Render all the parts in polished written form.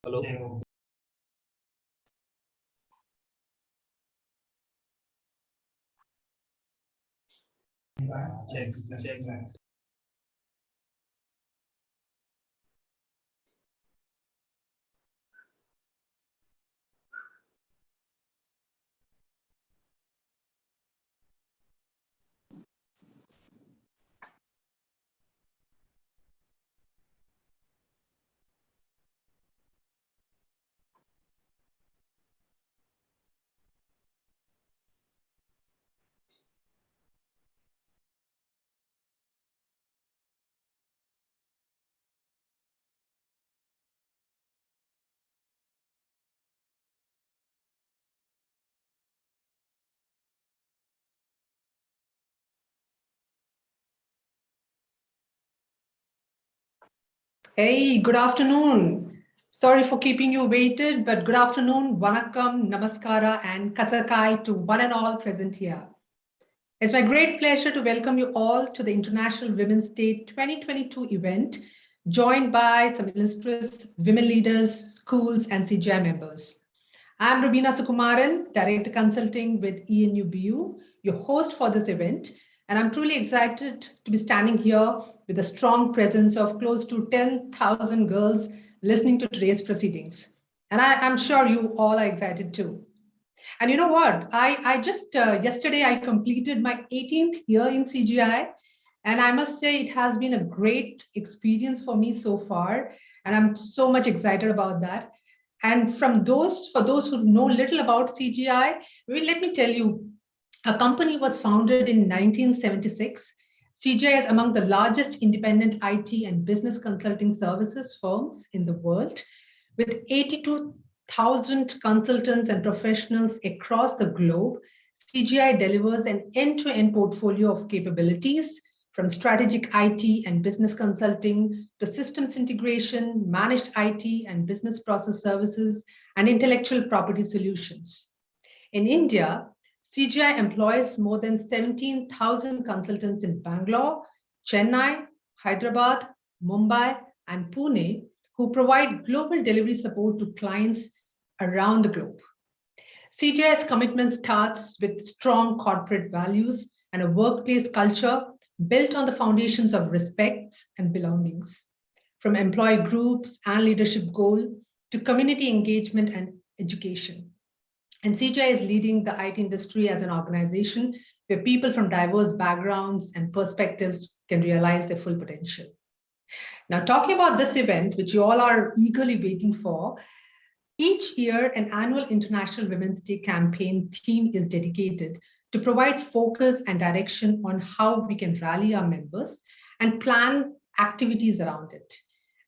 Hello. Check. Hey, good afternoon. Sorry for keeping you waited, but good afternoon, vanakkam, namaskara, and kasakai to one and all present here. It's my great pleasure to welcome you all to the International Women's Day 2022 event, joined by some illustrious women leaders, schools, and CGI members. I'm Rubina Sukumaran, Director Consulting with ENUBU, your host for this event, and I'm truly excited to be standing here with a strong presence of close to 10,000 girls listening to today's proceedings. And I'm sure you all are excited too. And you know what? I just yesterday I completed my 18th year in CGI, and I must say it has been a great experience for me so far, and I'm so much excited about that. And for those who know little about CGI, let me tell you, a company was founded in 1976. CGI is among the largest independent IT and business consulting services firms in the world, with 82,000 consultants and professionals across the globe. CGI delivers an end-to-end portfolio of capabilities from strategic IT and business consulting to systems integration, managed IT and business process services, and intellectual property solutions. In India, CGI employs more than 17,000 consultants in Bangalore, Chennai, Hyderabad, Mumbai, and Pune who provide global delivery support to clients around the globe. CGI's commitment starts with strong corporate values and a workplace culture built on the foundations of respect and belongings. From employee groups and leadership goal to community engagement and education. And CGI is leading the IT industry as an organization where people from diverse backgrounds and perspectives can realize their full potential. Now, talking about this event, which you all are eagerly waiting for, each year an annual International Women's Day campaign theme is dedicated to provide focus and direction on how we can rally our members and plan activities around it.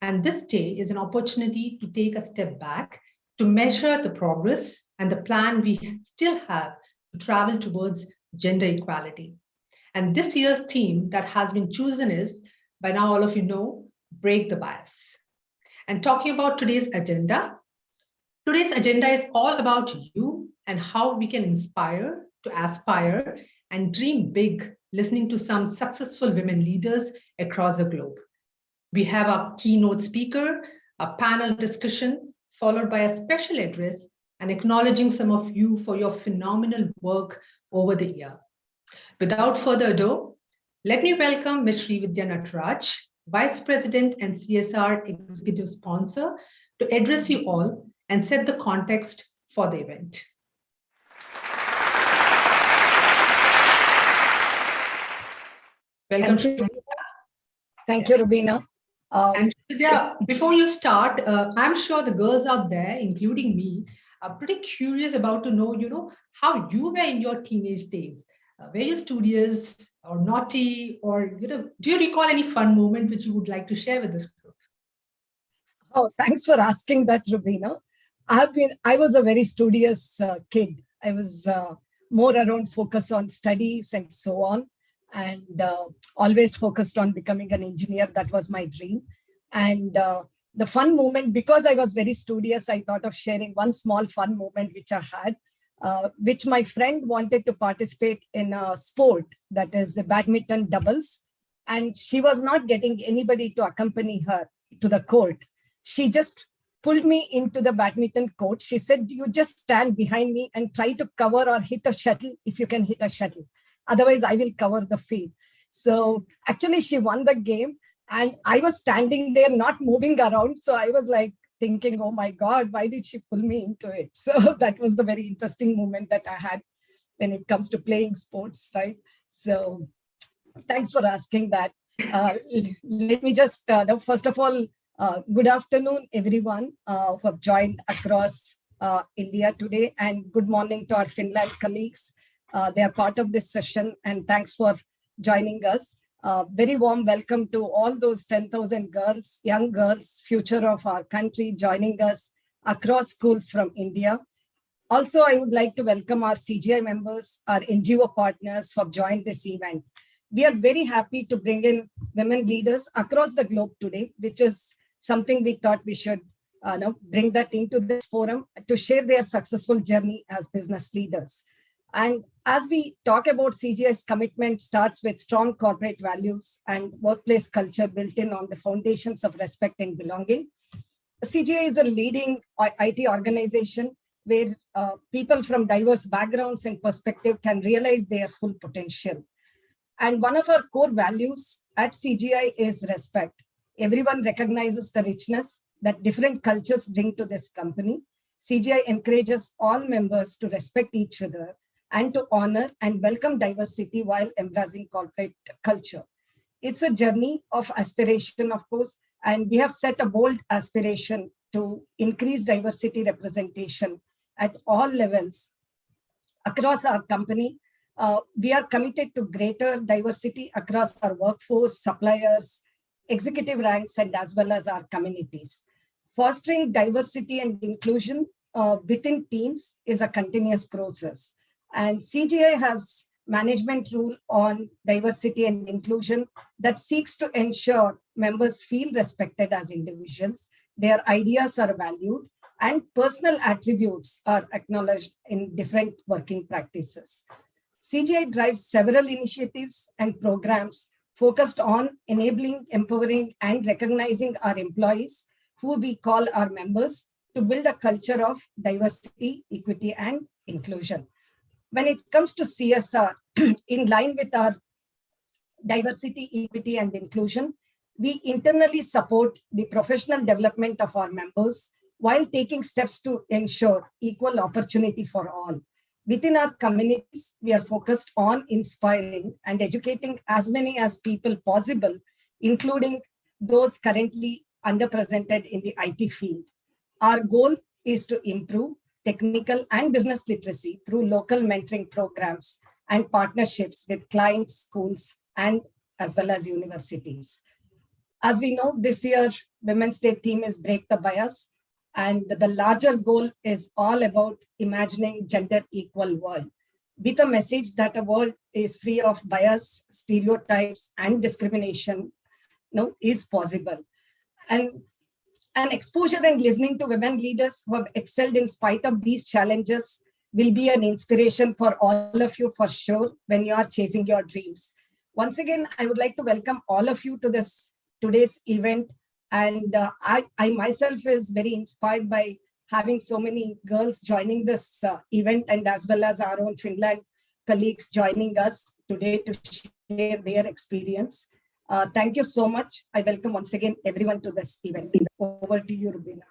And this day is an opportunity to take a step back to measure the progress and the plan we still have to travel towards gender equality. And this year's theme that has been chosen is, by now all of you know, break the bias. And talking about today's agenda is all about you and how we can inspire to aspire and dream big, listening to some successful women leaders across the globe. We have our keynote speaker, a panel discussion, followed by a special address and acknowledging some of you for your phenomenal work over the year. Without further ado, let me welcome Ms. Srividya Nataraj, Vice President and CSR Executive Sponsor, to address you all and set the context for the event. Welcome. Thank you, Rubina. And yeah, before you start, I'm sure the girls out there, including me, are pretty curious about to know, how you were in your teenage days. Were you studious or naughty, or do you recall any fun moment which you would like to share with this group? Oh, thanks for asking that, Rubina. I was a very studious kid. I was more around focus on studies and so on, and always focused on becoming an engineer. That was my dream. And the fun moment, because I was very studious, I thought of sharing one small fun moment which I had, which my friend wanted to participate in a sport, that is the badminton doubles. And she was not getting anybody to accompany her to the court. She just pulled me into the badminton court. She said, you just stand behind me and try to cover or hit a shuttle if you can hit a shuttle. Otherwise, I will cover the field. So actually, she won the game. And I was standing there, not moving around. So I was like thinking, oh my God, why did she pull me into it? So that was the very interesting moment that I had when it comes to playing sports, right? So thanks for asking that. Let me just, first of all, good afternoon, everyone who have joined across India today, and good morning to our Finland colleagues. They are part of this session, and thanks for joining us. Very warm welcome to all those 10,000 girls, young girls, future of our country, joining us across schools from India. Also, I would like to welcome our CGI members, our NGO partners who have joined this event. We are very happy to bring in women leaders across the globe today, which is something we thought we should bring that into this forum to share their successful journey as business leaders. And as we talk about CGI's commitment starts with strong corporate values and workplace culture built in on the foundations of respect and belonging. CGI is a leading IT organization where people from diverse backgrounds and perspective can realize their full potential. And one of our core values at CGI is respect. Everyone recognizes the richness that different cultures bring to this company. CGI encourages all members to respect each other and to honor and welcome diversity while embracing corporate culture. It's a journey of aspiration, of course, and we have set a bold aspiration to increase diversity representation at all levels across our company. We are committed to greater diversity across our workforce, suppliers, executive ranks, and as well as our communities. Fostering diversity and inclusion within teams is a continuous process. And CGI has management rule on diversity and inclusion that seeks to ensure members feel respected as individuals, their ideas are valued, and personal attributes are acknowledged in different working practices. CGI drives several initiatives and programs focused on enabling, empowering, and recognizing our employees, who we call our members, to build a culture of diversity, equity, and inclusion. When it comes to CSR, in line with our diversity, equity, and inclusion, we internally support the professional development of our members while taking steps to ensure equal opportunity for all. Within our communities, we are focused on inspiring and educating as many as people possible, including those currently underrepresented in the IT field. Our goal is to improve technical and business literacy through local mentoring programs and partnerships with clients, schools, and as well as universities. As we know, this year, Women's Day theme is Break the Bias. And the larger goal is all about imagining gender equal world with a message that a world is free of bias, stereotypes, and discrimination is possible. And exposure and listening to women leaders who have excelled in spite of these challenges will be an inspiration for all of you for sure when you are chasing your dreams. Once again, I would like to welcome all of you to today's event. And I myself is very inspired by having so many girls joining this event, and as well as our own Finland colleagues joining us today to share their experience. Thank you so much. I welcome once again everyone to this event. Over to you, Rubina.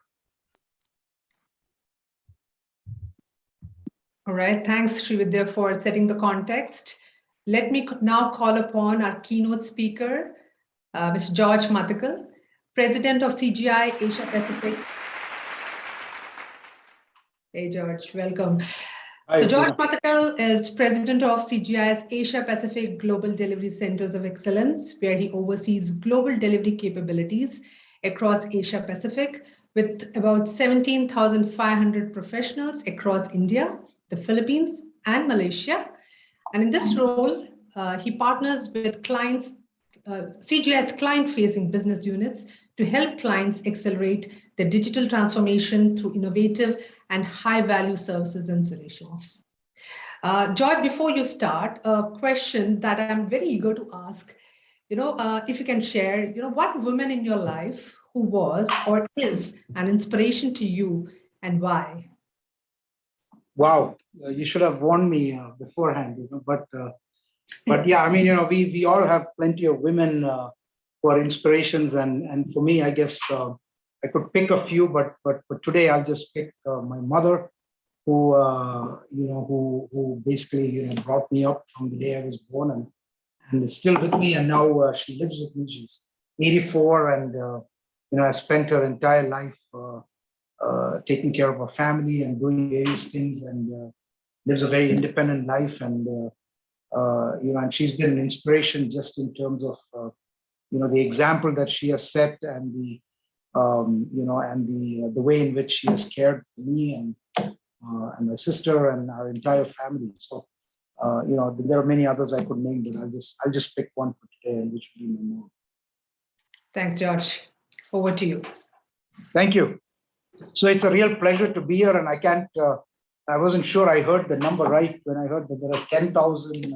All right, thanks, Srividya, for setting the context. Let me now call upon our keynote speaker, Mr. George Mathakal, President of CGI Asia Pacific. Hey, George, welcome. Hi, so George Mathakal is President of CGI's Asia Pacific Global Delivery Centers of Excellence, where he oversees global delivery capabilities across Asia Pacific with about 17,500 professionals across India, the Philippines, and Malaysia. And in this role, he partners with clients, CGI's client-facing business units to help clients accelerate their digital transformation through innovative and high-value services and solutions. George, before you start, a question that I'm very eager to ask, if you can share, what women in your life who was or is an inspiration to you and why? Wow, you should have warned me beforehand, but yeah, I mean, we all have plenty of women who are inspirations, and for me, I guess I could pick a few, but for today, I'll just pick my mother, who who basically brought me up from the day I was born, and is still with me, and now she lives with me. She's 84, and has spent her entire life taking care of her family and doing various things, and lives a very independent life, and and she's been an inspiration just in terms of the example that she has set, and the the way in which she has cared for me and my sister and our entire family. So there are many others I could name, but I'll just pick one for today, and which would be my mom. Thanks, George. Over to you. Thank you. So it's a real pleasure to be here, and I can't. I wasn't sure I heard the number right when I heard that there are 10,000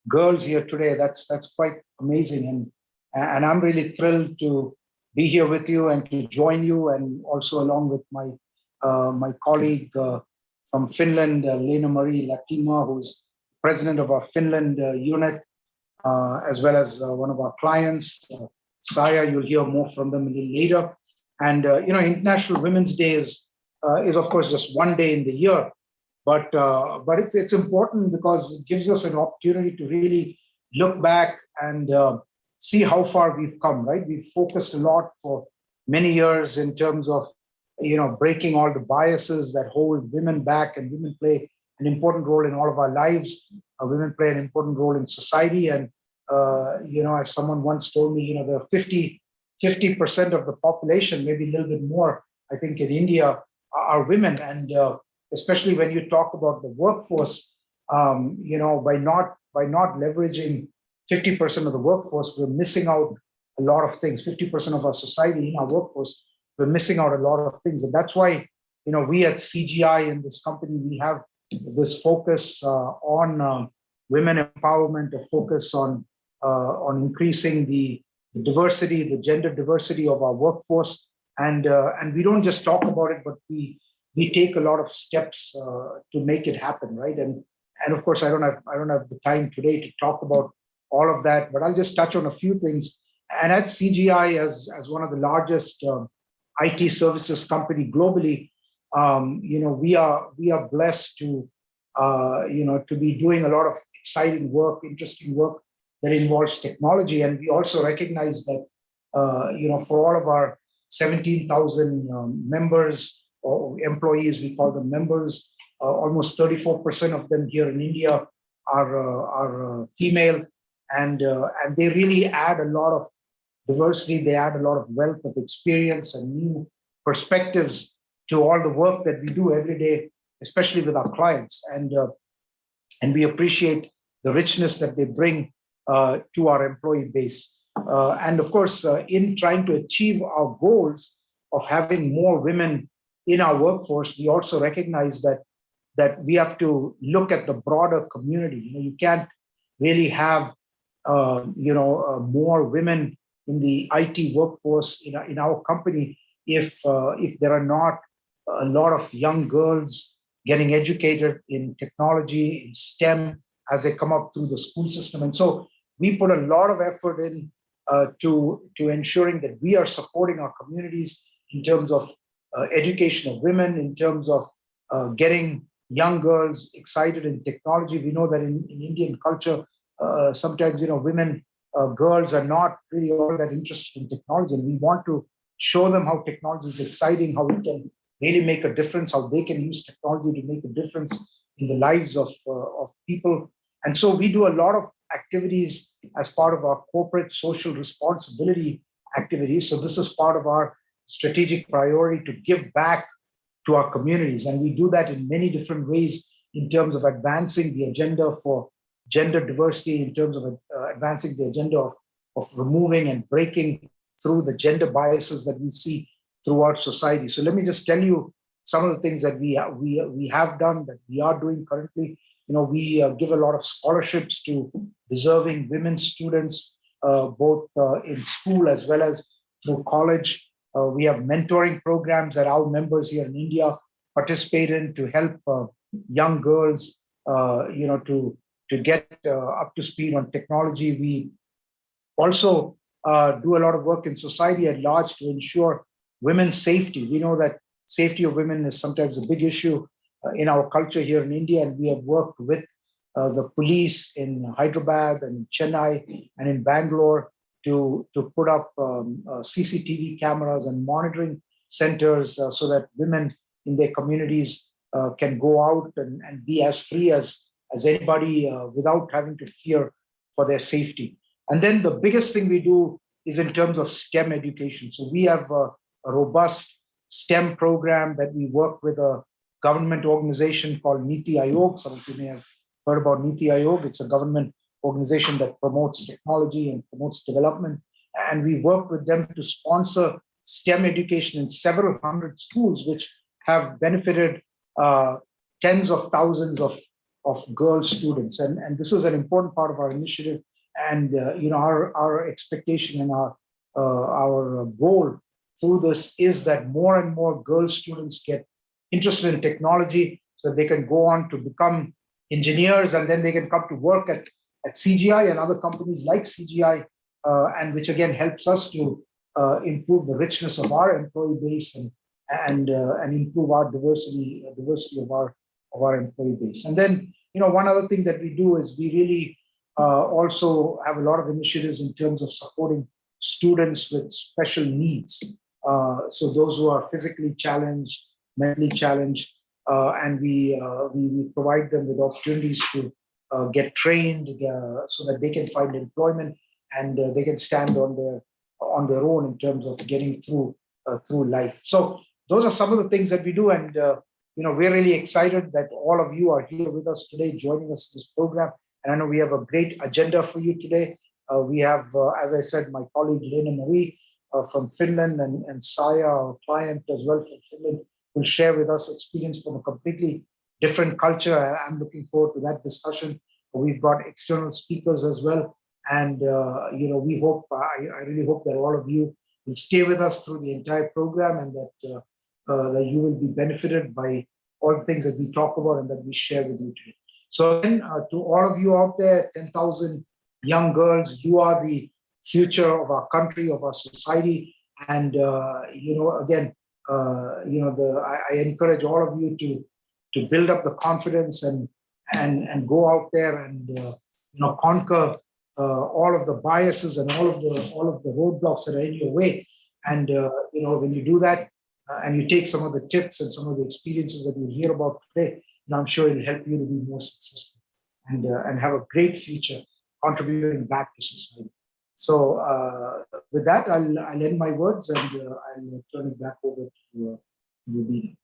girls here today. That's quite amazing, and I'm really thrilled to be here with you and to join you, and also along with my colleague from Finland, Lena Marie Latima, who's president of our Finland unit, as well as one of our clients, Saya. You'll hear more from them a little later. And International Women's Day is of course just one day in the year, but it's important because it gives us an opportunity to really look back and see how far we've come. Right, we've focused a lot for many years in terms of breaking all the biases that hold women back, and women play an important role in all of our lives. Women play an important role in society, and as someone once told me, there are 50% of the population, maybe a little bit more, I think, in India are women. And especially when you talk about the workforce, by not leveraging 50% of the workforce, we're missing out a lot of things. 50% of our society in our workforce, we're missing out a lot of things. And that's why, we at CGI in this company, we have this focus on women empowerment, a focus on increasing the diversity, the gender diversity of our workforce, and we don't just talk about it, but we take a lot of steps to make it happen, right? And of course, I don't have the time today to talk about all of that, but I'll just touch on a few things. And at CGI, as one of the largest IT services company globally, we are blessed to to be doing a lot of exciting work, interesting work that involves technology. And we also recognize that, for all of our 17,000 members or employees, we call them members, almost 34% of them here in India are female, and they really add a lot of diversity. They add a lot of wealth of experience and new perspectives to all the work that we do every day, especially with our clients. And we appreciate the richness that they bring to our employee base. And of course, in trying to achieve our goals of having more women in our workforce, we also recognize that we have to look at the broader community. You can't really have more women in the IT workforce in our company if there are not a lot of young girls getting educated in technology, in STEM, as they come up through the school system. And so we put a lot of effort in to ensuring that we are supporting our communities in terms of education of women, in terms of getting young girls excited in technology. We know that in Indian culture, sometimes women, girls are not really all that interested in technology, and we want to show them how technology is exciting, how it can really make a difference, how they can use technology to make a difference in the lives of people. And so we do a lot of activities as part of our corporate social responsibility activities. So this is part of our strategic priority to give back to our communities. And we do that in many different ways in terms of advancing the agenda for gender diversity, in terms of advancing the agenda of removing and breaking through the gender biases that we see throughout society. So let me just tell you some of the things that we have done, that we are doing currently. We give a lot of scholarships to deserving women students, both in school as well as through college. We have mentoring programs that our members here in India participate in to help young girls, to get up to speed on technology. We also do a lot of work in society at large to ensure women's safety. We know that safety of women is sometimes a big issue in our culture here in India, and we have worked with the police in Hyderabad and Chennai and in Bangalore to put up CCTV cameras and monitoring centers so that women in their communities can go out and be as free as anybody without having to fear for their safety. And then the biggest thing we do is in terms of STEM education. So we have a robust STEM program that we work with a government organization called Niti Aayog. Some of you may have heard about Niti Aayog. It's a government organization that promotes technology and promotes development. And we work with them to sponsor STEM education in several hundred schools, which have benefited tens of thousands of girl students. And this is an important part of our initiative. And our expectation and our goal through this is that more and more girl students get interested in technology so they can go on to become engineers, and then they can come to work at CGI and other companies like CGI, and which again helps us to improve the richness of our employee base and improve our diversity of our employee base. And then one other thing that we do is we really also have a lot of initiatives in terms of supporting students with special needs. So those who are physically challenged, mentally challenged, and we provide them with opportunities to get trained so that they can find employment and they can stand on their own in terms of getting through life. So those are some of the things that we do, and we're really excited that all of you are here with us today, joining us in this program. And I know we have a great agenda for you today. We have, as I said, my colleague Lena Marie from Finland and Saya, our client as well from Finland, will share with us experience from a completely different culture. I'm looking forward to that discussion. We've got external speakers as well. And, we hope, I really hope that all of you will stay with us through the entire program, and that you will be benefited by all the things that we talk about and that we share with you today. So then, to all of you out there, 10,000 young girls, you are the future of our country, of our society. And, again, I encourage all of you to build up the confidence and go out there and, conquer all of the biases and all of the roadblocks that are in your way. And, when you do that and you take some of the tips and some of the experiences that you hear about today, I'm sure it'll help you to be more successful and have a great future contributing back to society. So with that, I'll end my words and I'll turn it back over to Rubina.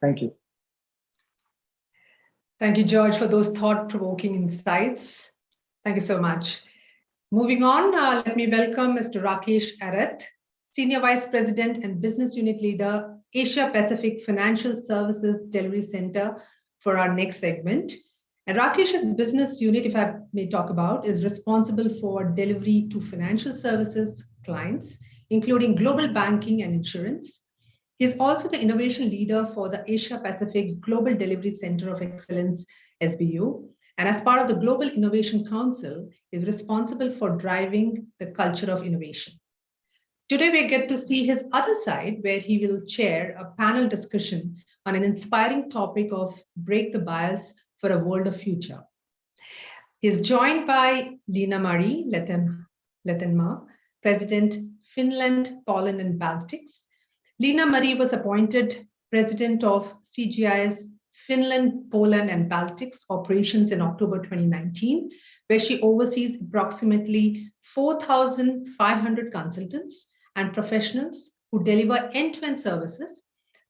Thank you. Thank you, George, for those thought-provoking insights. Thank you so much. Moving on, let me welcome Mr. Rakesh Arath, Senior Vice President and Business Unit Leader, Asia Pacific Financial Services Delivery Center, for our next segment. And Rakesh's business unit, if I may talk about, is responsible for delivery to financial services clients, including global banking and insurance. He is also the innovation leader for the Asia Pacific Global Delivery Center of Excellence, SBU. And as part of the Global Innovation Council, is responsible for driving the culture of innovation. Today, we get to see his other side, where he will chair a panel discussion on an inspiring topic of break the bias for a world of future. He is joined by Lena Marie Letenma, President, Finland, Poland, and Baltics. Lena Marie was appointed President of CGI's Finland, Poland, and Baltics operations in October 2019, where she oversees approximately 4,500 consultants and professionals who deliver end-to-end services,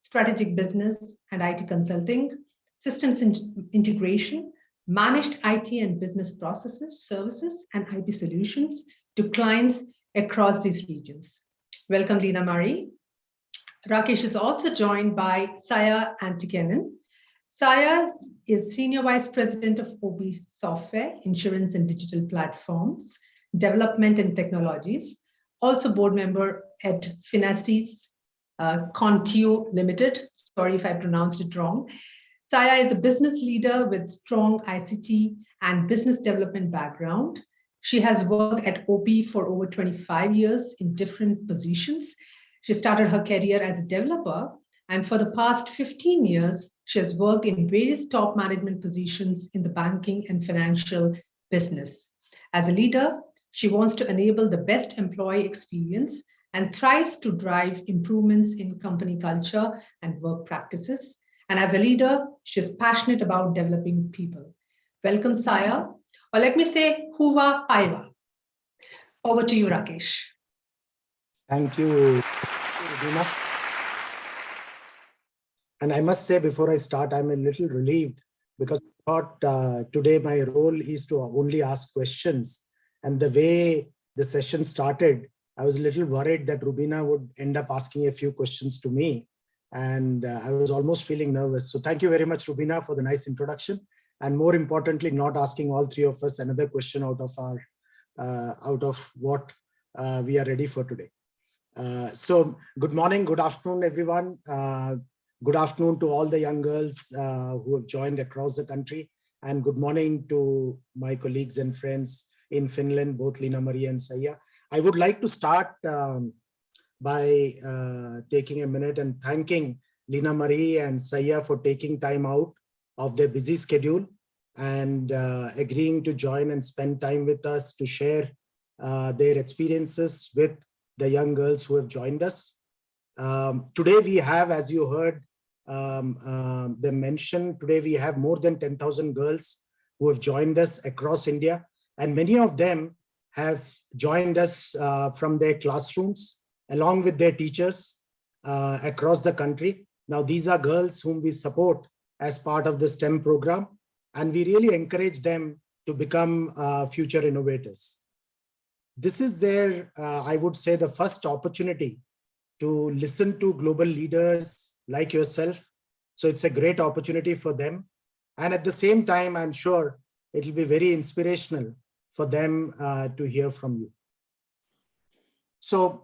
strategic business and IT consulting, systems integration, managed IT and business processes, services, and IP solutions to clients across these regions. Welcome, Lena Marie. Rakesh is also joined by Saya Antikainen. Saya is Senior Vice President of OB Software, Insurance and Digital Platforms, Development and Technologies, also board member at Finacis Contio Limited. Sorry if I pronounced it wrong. Saya is a business leader with strong ICT and business development background. She has worked at OP for over 25 years in different positions. She started her career as a developer, and for the past 15 years, she has worked in various top management positions in the banking and financial business. As a leader, she wants to enable the best employee experience and tries to drive improvements in company culture and work practices. And as a leader, she's passionate about developing people. Welcome, Saya. Or let me say, Huwa Paiva. Over to you, Rakesh. Thank you, Rubina. And I must say, before I start, I'm a little relieved because I thought today my role is to only ask questions. And the way the session started, I was a little worried that Rubina would end up asking a few questions to me. And I was almost feeling nervous. So thank you very much, Rubina, for the nice introduction. And more importantly, not asking all three of us another question out of what we are ready for today. So good morning, good afternoon, everyone. Good afternoon to all the young girls who have joined across the country. And good morning to my colleagues and friends in Finland, both Lina Marie and Saya. I would like to start by taking a minute and thanking Lina Marie and Saya for taking time out of their busy schedule and agreeing to join and spend time with us to share their experiences with the young girls who have joined us. Today we have, as you heard them mention, today we have more than 10,000 girls who have joined us across India, and many of them have joined us from their classrooms along with their teachers across the country. Now, these are girls whom we support as part of the STEM program, and we really encourage them to become future innovators. This is their, I would say, the first opportunity to listen to global leaders like yourself. So it's a great opportunity for them. And at the same time, I'm sure it will be very inspirational for them to hear from you. So,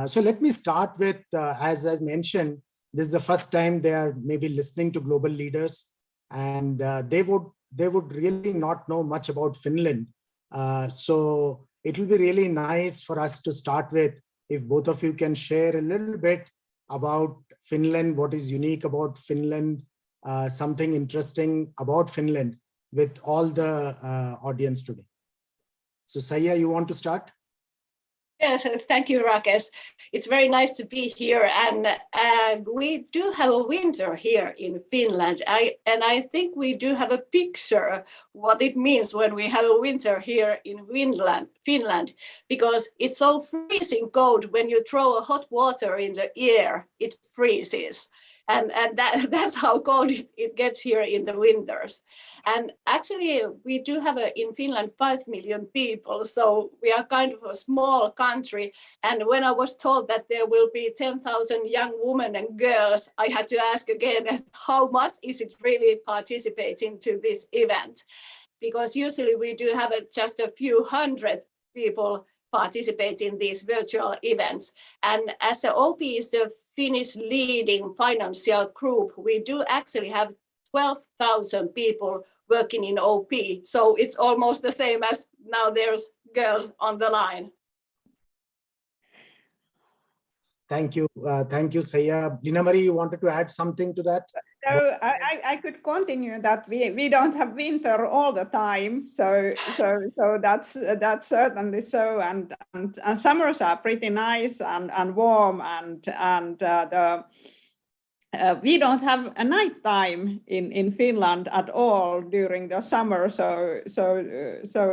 so let me start with, as I mentioned, this is the first time they are maybe listening to global leaders, and they would really not know much about Finland. So it will be really nice for us to start with, if both of you can share a little bit about Finland, what is unique about Finland, something interesting about Finland with all the audience today. So Saya, you want to start? Yes, thank you, Rakesh. It's very nice to be here, and we do have a winter here in Finland. I think we do have a picture what it means when we have a winter here in Finland, because it's so freezing cold. When you throw hot water in the air, it freezes. And that's how cold it gets here in the winters. And actually, we do have in Finland 5 million people, so we are kind of a small country. And when I was told that there will be 10,000 young women and girls, I had to ask again, how much is it really participating to this event? Because usually we do have just a few hundred people participate in these virtual events. And as the OP is the Finnish leading financial group, we do actually have 12,000 people working in OP. So it's almost the same as now there's girls on the line. Thank you. Thank you, Saya. Lina Marie, you wanted to add something to that? So I could continue that we don't have winter all the time, so that's certainly so, and summers are pretty nice and warm, and we don't have a night time in Finland at all during the summer. So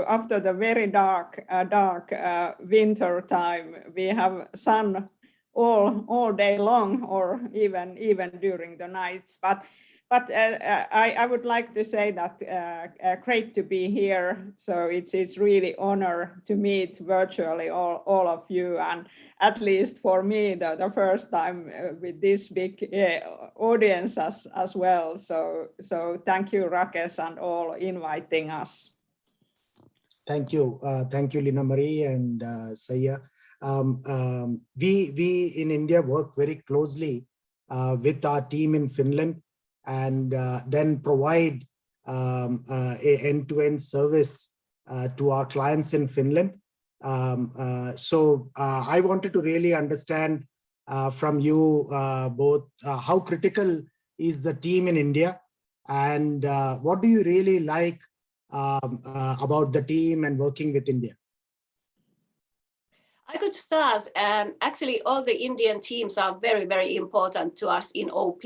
after the very dark winter time, we have sun all day long, or even during the nights. But I would like to say that great to be here. So it's really honor to meet virtually all of you, and at least for me the first time with this big audience as well. So thank you, Rakesh, and all inviting us. Thank you, Lina Marie and Saya. we in India work very closely with our team in Finland, and then provide a end-to-end service to our clients in Finland. So I wanted to really understand from you both how critical is the team in India, and what do you really like about the team and working with India? I could start. Actually, all the Indian teams are very, very important to us in OP.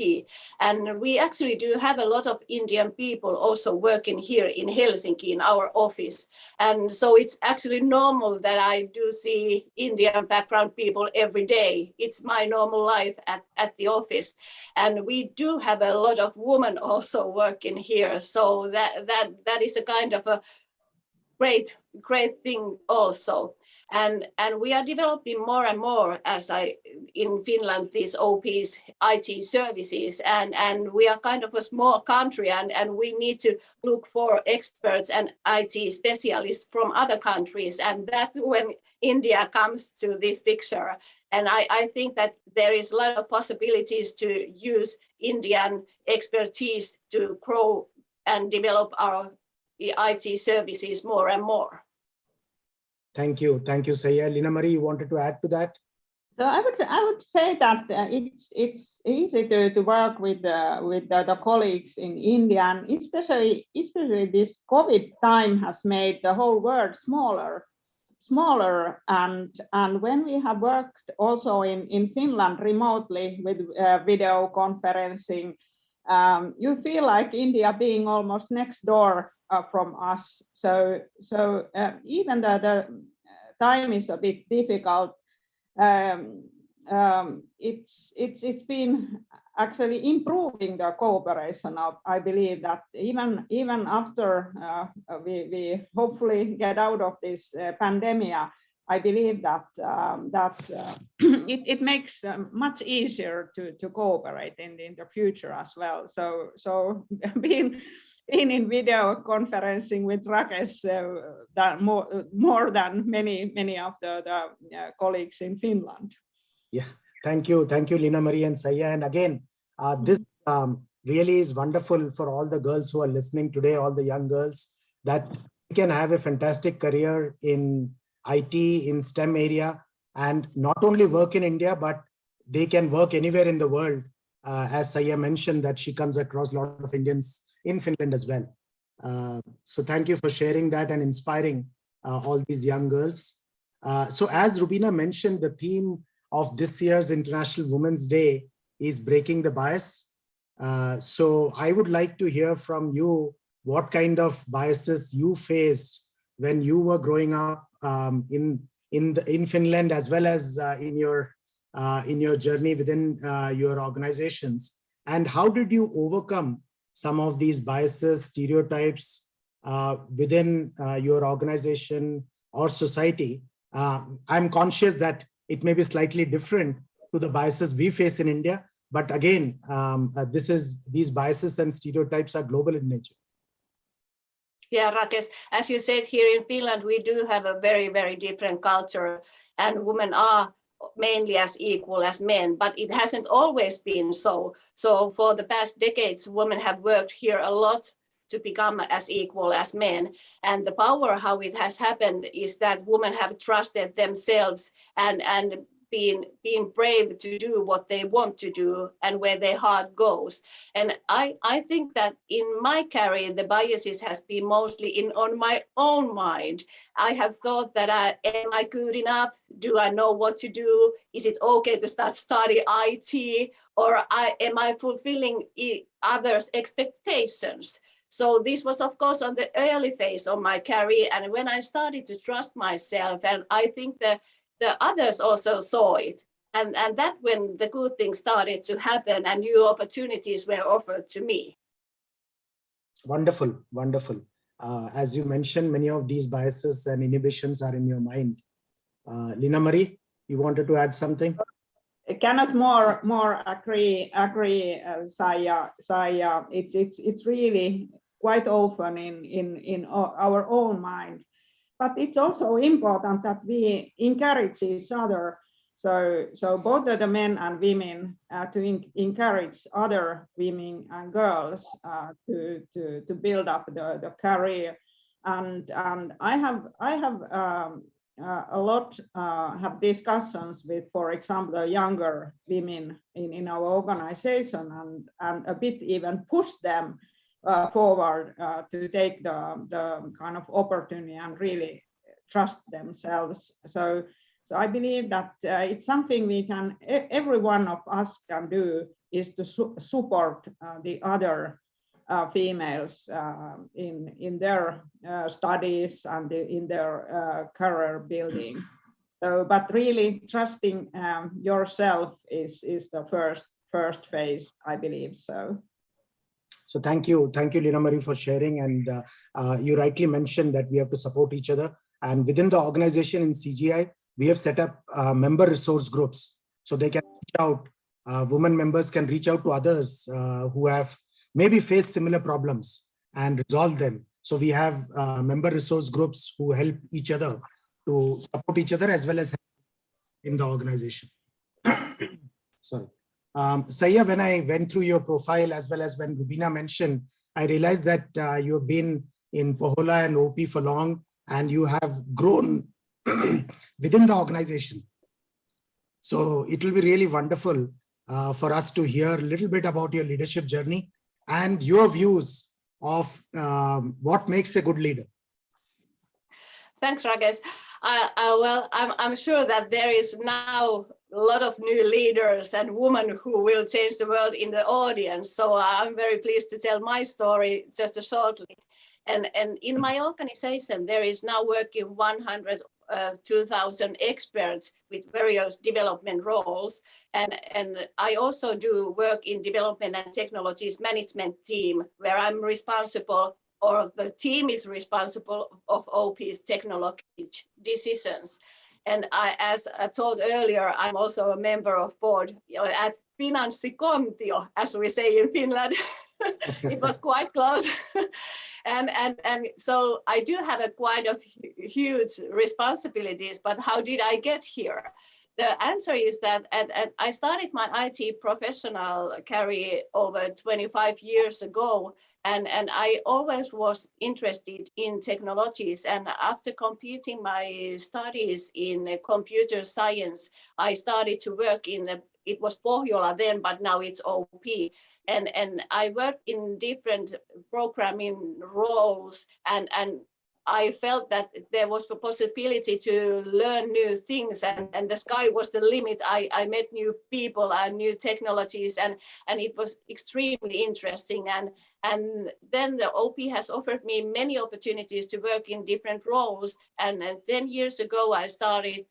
And we actually do have a lot of Indian people also working here in Helsinki in our office. And so it's actually normal that I do see Indian background people every day. It's my normal life at the office. And we do have a lot of women also working here. So that is a kind of a great thing also. And we are developing more and more in Finland, these OP's IT services, and we are kind of a small country, and we need to look for experts and IT specialists from other countries, and that's when India comes to this picture. And I think that there is a lot of possibilities to use Indian expertise to grow and develop our IT services more and more. Thank you, Saya. Lina Marie, you wanted to add to that? So I would say that it's easy to work with the colleagues in India, and especially this COVID time has made the whole world smaller, and when we have worked also in Finland remotely with video conferencing, you feel like India being almost next door from us. So even the time is a bit difficult. It's been actually improving the cooperation. I believe that even after we hopefully get out of this pandemic, I believe that it makes much easier to cooperate in the future as well. So being in video conferencing with Rakesh more than many of the colleagues in Finland. Yeah, thank you, Lina Marie and Saya. And again, this really is wonderful for all the girls who are listening today, all the young girls, that can have a fantastic career in IT, in STEM area, and not only work in India, but they can work anywhere in the world. As Saya mentioned, that she comes across a lot of Indians in Finland as well. So thank you for sharing that and inspiring all these young girls. So as Rubina mentioned, the theme of this year's International Women's Day is breaking the bias. So I would like to hear from you what kind of biases you faced when you were growing up in Finland, as well as in your journey within your organizations, and how did you overcome some of these biases, stereotypes within your organization or society? I'm conscious that it may be slightly different to the biases we face in India, but again, these biases and stereotypes are global in nature. Yeah, Rakesh, as you said, here in Finland, we do have a very, very different culture, and women are mainly as equal as men, but it hasn't always been so. So for the past decades, women have worked here a lot to become as equal as men. And the power, how it has happened, is that women have trusted themselves and being brave to do what they want to do and where their heart goes. And I think that in my career, the biases has been mostly on my own mind. I have thought that am I good enough? Do I know what to do? Is it okay to study IT? Or am I fulfilling others' expectations? So this was, of course, on the early phase of my career. And when I started to trust myself, and I think that the others also saw it. And that when the good things started to happen and new opportunities were offered to me. Wonderful. As you mentioned, many of these biases and inhibitions are in your mind. Lina Marie, you wanted to add something? I cannot more agree, Saya. It's really quite often in our own mind. but it's also important that we encourage each other. So both the men and women to encourage other women and girls to build up the career. And I have a lot have discussions with, for example, the younger women in our organization, and a bit even push them forward to take the kind of opportunity and really trust themselves. So I believe that it's something we can, every one of us can do, is to support the other females in their studies and in their career building. So, but really trusting yourself is the first phase, I believe so. So thank you, Lina Marie, for sharing. And you rightly mentioned that we have to support each other. And within the organization in CGI, we have set up member resource groups, so they can reach out. Women members can reach out to others who have maybe faced similar problems and resolve them. So we have member resource groups who help each other to support each other as well as in the organization. Sorry. Saya, when I went through your profile, as well as when Rubina mentioned, I realized that you have been in Pohola and OP for long, and you have grown within the organization. So it will be really wonderful for us to hear a little bit about your leadership journey and your views of what makes a good leader. Thanks, Rakesh. Well, I'm sure that there is now a lot of new leaders and women who will change the world in the audience. So I'm very pleased to tell my story just shortly. And in my organization, there is now working 2,000 experts with various development roles. And I also do work in development and technologies management team, where I'm responsible, or the team is responsible of OP's technology decisions. And as I told earlier, I'm also a member of board at Finanssikontio, as we say in Finland. It was quite close. And so I do have a quite of huge responsibilities, but how did I get here? The answer is that I started my IT professional career over 25 years ago, and I always was interested in technologies. And after completing my studies in computer science, I started to work it was Pohjola then, but now it's OP. And I worked in different programming roles, and I felt that there was the possibility to learn new things, and the sky was the limit. I met new people and new technologies, and it was extremely interesting. And then the OP has offered me many opportunities to work in different roles. And 10 years ago, I started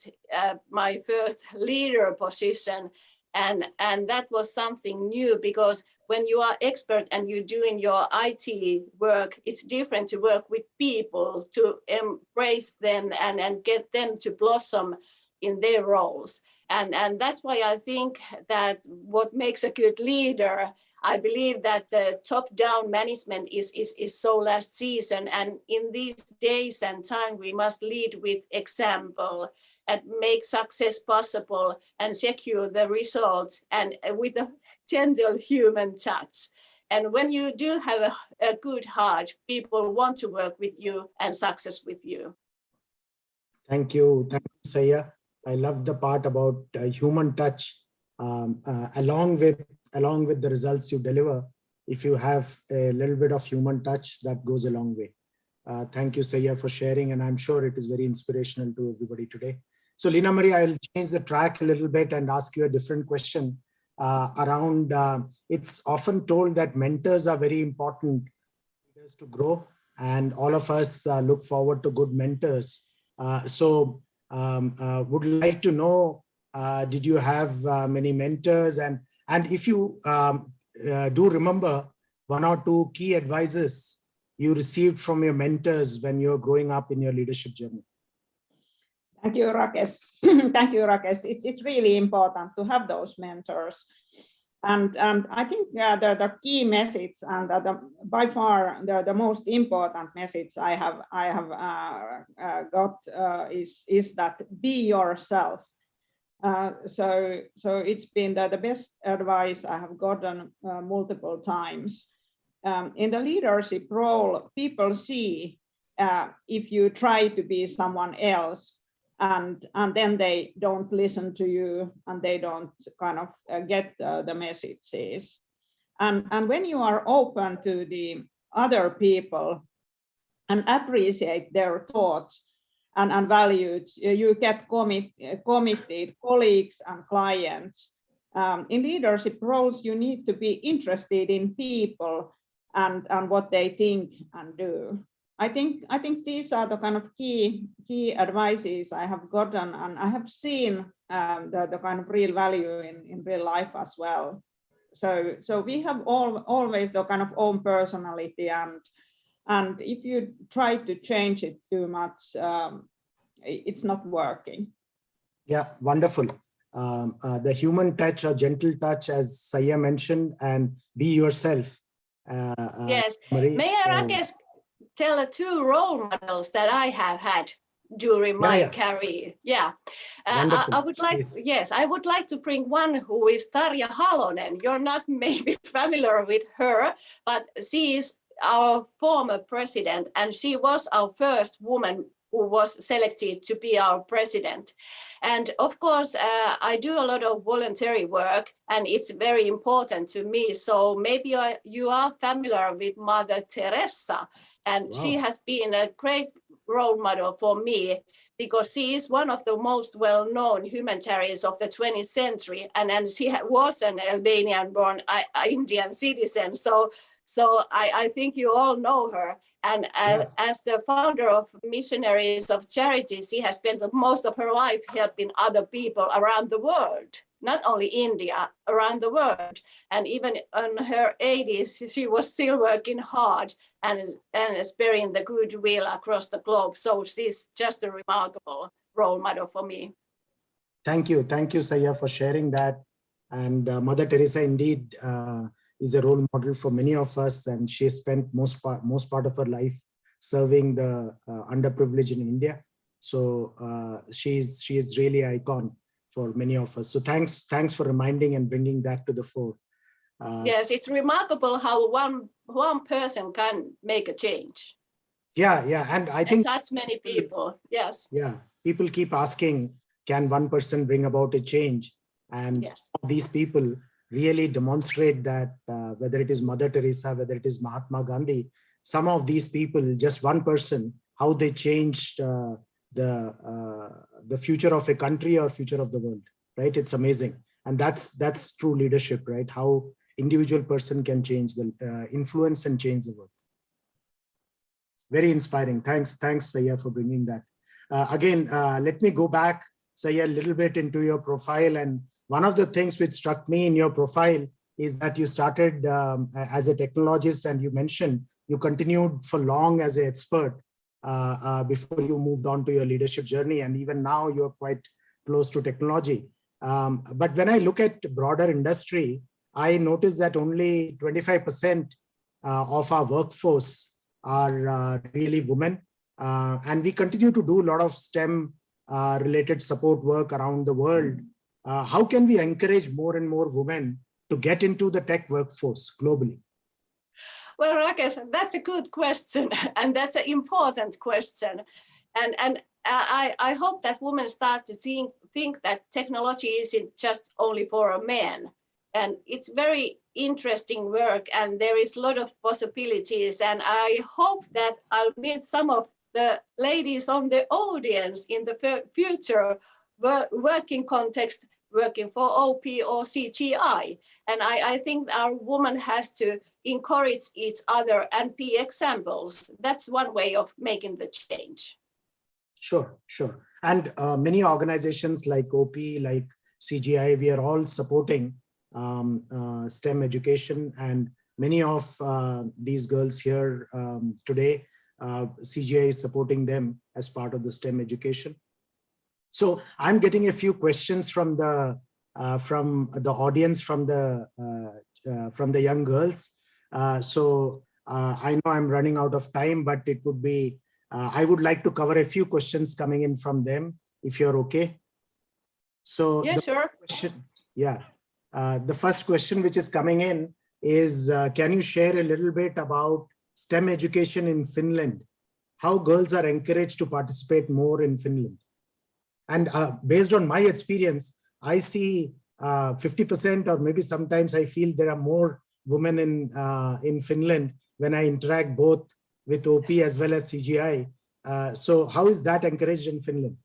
my first leader position. And that was something new, because when you are expert and you're doing your IT work, it's different to work with people, to embrace them and get them to blossom in their roles. And that's why I think that what makes a good leader, I believe that the top-down management is so last season. And in these days and time, we must lead with example and make success possible and secure the results, and with a gentle human touch. And when you do have a good heart, people want to work with you and success with you. Thank you, Saya. I love the part about human touch. Along with the results you deliver, if you have a little bit of human touch, that goes a long way. Thank you, Saya, for sharing, and I'm sure it is very inspirational to everybody today. So Lina Marie, I'll change the track a little bit and ask you a different question around, it's often told that mentors are very important leaders to grow, and all of us look forward to good mentors. Would like to know, did you have many mentors, and if you do remember one or two key advices you received from your mentors when you're growing up in your leadership journey? Thank you, Rakesh. Thank you, Rakesh. It's really important to have those mentors. And I think the key message and by far the most important message I have got is that be yourself. So it's been the best advice I have gotten multiple times. In the leadership role, people see if you try to be someone else, and then they don't listen to you and they don't kind of get the messages. And when you are open to the other people and appreciate their thoughts and values, you get committed colleagues and clients. In leadership roles, you need to be interested in people and what they think and do. I think these are the kind of key advices I have gotten, and I have seen the kind of real value in real life as well. So we have always the kind of own personality, and if you try to change it too much, it's not working. Yeah, wonderful. The human touch or gentle touch, as Saya mentioned, and be yourself. Yes. Marie, May I, Rakesh, tell 2 role models that I have had during my career? Yeah. I would like, yes, I would like to bring one who is Tarja Halonen. You're not maybe familiar with her, but she is our former president, and she was our first woman who was selected to be our president. And of course, I do a lot of voluntary work, and it's very important to me. So maybe you are familiar with Mother Teresa, and she has been a great role model for me, because she is one of the most well-known humanitarians of the 20th century, and she was an Albanian-born Indian citizen. So I think you all know her. And as the founder of Missionaries of Charity, she has spent most of her life helping other people around the world, not only India, around the world. And even in her 80s, she was still working hard and spreading the goodwill across the globe. So she's just a remarkable role model for me. Thank you, Saya, for sharing that. And Mother Teresa indeed is a role model for many of us, and she spent most part of her life serving the underprivileged in India. So she is really icon for many of us. So thanks for reminding and bringing that to the fore. Yes, it's remarkable how one person can make a change. Yeah, and I think touch many people. Yes. Yeah, people keep asking, can one person bring about a change? And some of these people really demonstrate that, whether it is Mother Teresa, whether it is Mahatma Gandhi, some of these people, just one person, how they changed the future of a country or future of the world, right? It's amazing. And that's true leadership, right? How individual person can change the influence and change the world. Very inspiring. Thanks, Saya, for bringing that. Again, let me go back, Saya, a little bit into your profile. And one of the things which struck me in your profile is that you started as a technologist, and you mentioned you continued for long as an expert before you moved on to your leadership journey. And even now you're quite close to technology. But when I look at broader industry, I noticed that only 25% of our workforce are really women. And we continue to do a lot of STEM related support work around the world. How can we encourage more and more women to get into the tech workforce globally? Well, Rakesh, that's a good question, and that's an important question. And I hope that women start to think that technology isn't just only for a man. And it's very interesting work, and there is a lot of possibilities. And I hope that I'll meet some of the ladies on the audience in the future working context, working for OP or CGI. And I think our woman has to encourage each other and be examples. That's one way of making the change. Sure. And many organizations like OP, like CGI, we are all supporting STEM education, and many of these girls here today, CGI is supporting them as part of the STEM education. So I'm getting a few questions from the from the audience, from the young girls. So I know I'm running out of time, but it would be, I would like to cover a few questions coming in from them, if you're okay. So Yeah, sure. The first question which is coming in is, can you share a little bit about STEM education in Finland? How girls are encouraged to participate more in Finland? And based on my experience, I see 50%, or maybe sometimes I feel there are more women in Finland when I interact both with OP as well as CGI. So how is that encouraged in Finland?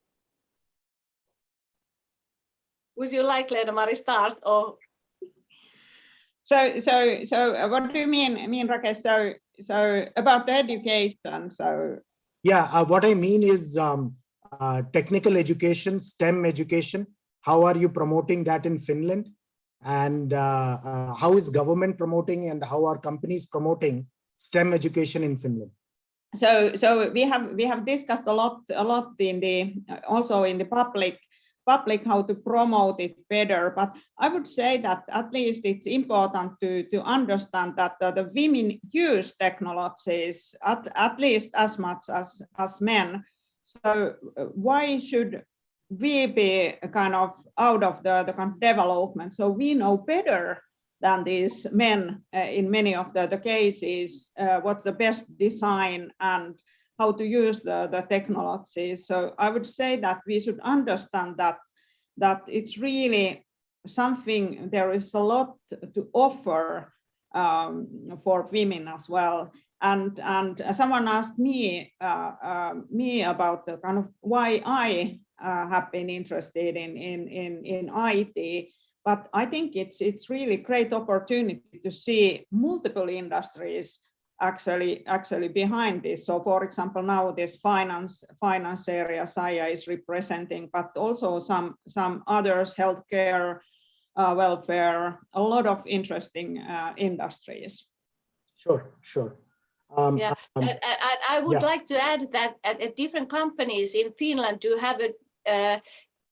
Would you like Lena-Mari start? Or So what do you mean, Rakesh? So about the education. So yeah, what I mean is technical education, STEM education. How are you promoting that in Finland? And how is government promoting, and how are companies promoting STEM education in Finland? So we have discussed a lot in the also in the public how to promote it better. But I would say that at least it's important to understand that the women use technologies at least as much as men. So why should we be kind of out of the kind of development? So we know better than these men in many of the cases, what's the best design and how to use the technology. So I would say that we should understand that it's really something, there is a lot to offer for women as well. And someone asked me about the kind of why I have been interested in IT. But I think it's really great opportunity to see multiple industries actually behind this. So for example, now this finance area Saya is representing, but also some others, healthcare, welfare, a lot of interesting industries. Sure. And I would like to add that at different companies in Finland do have a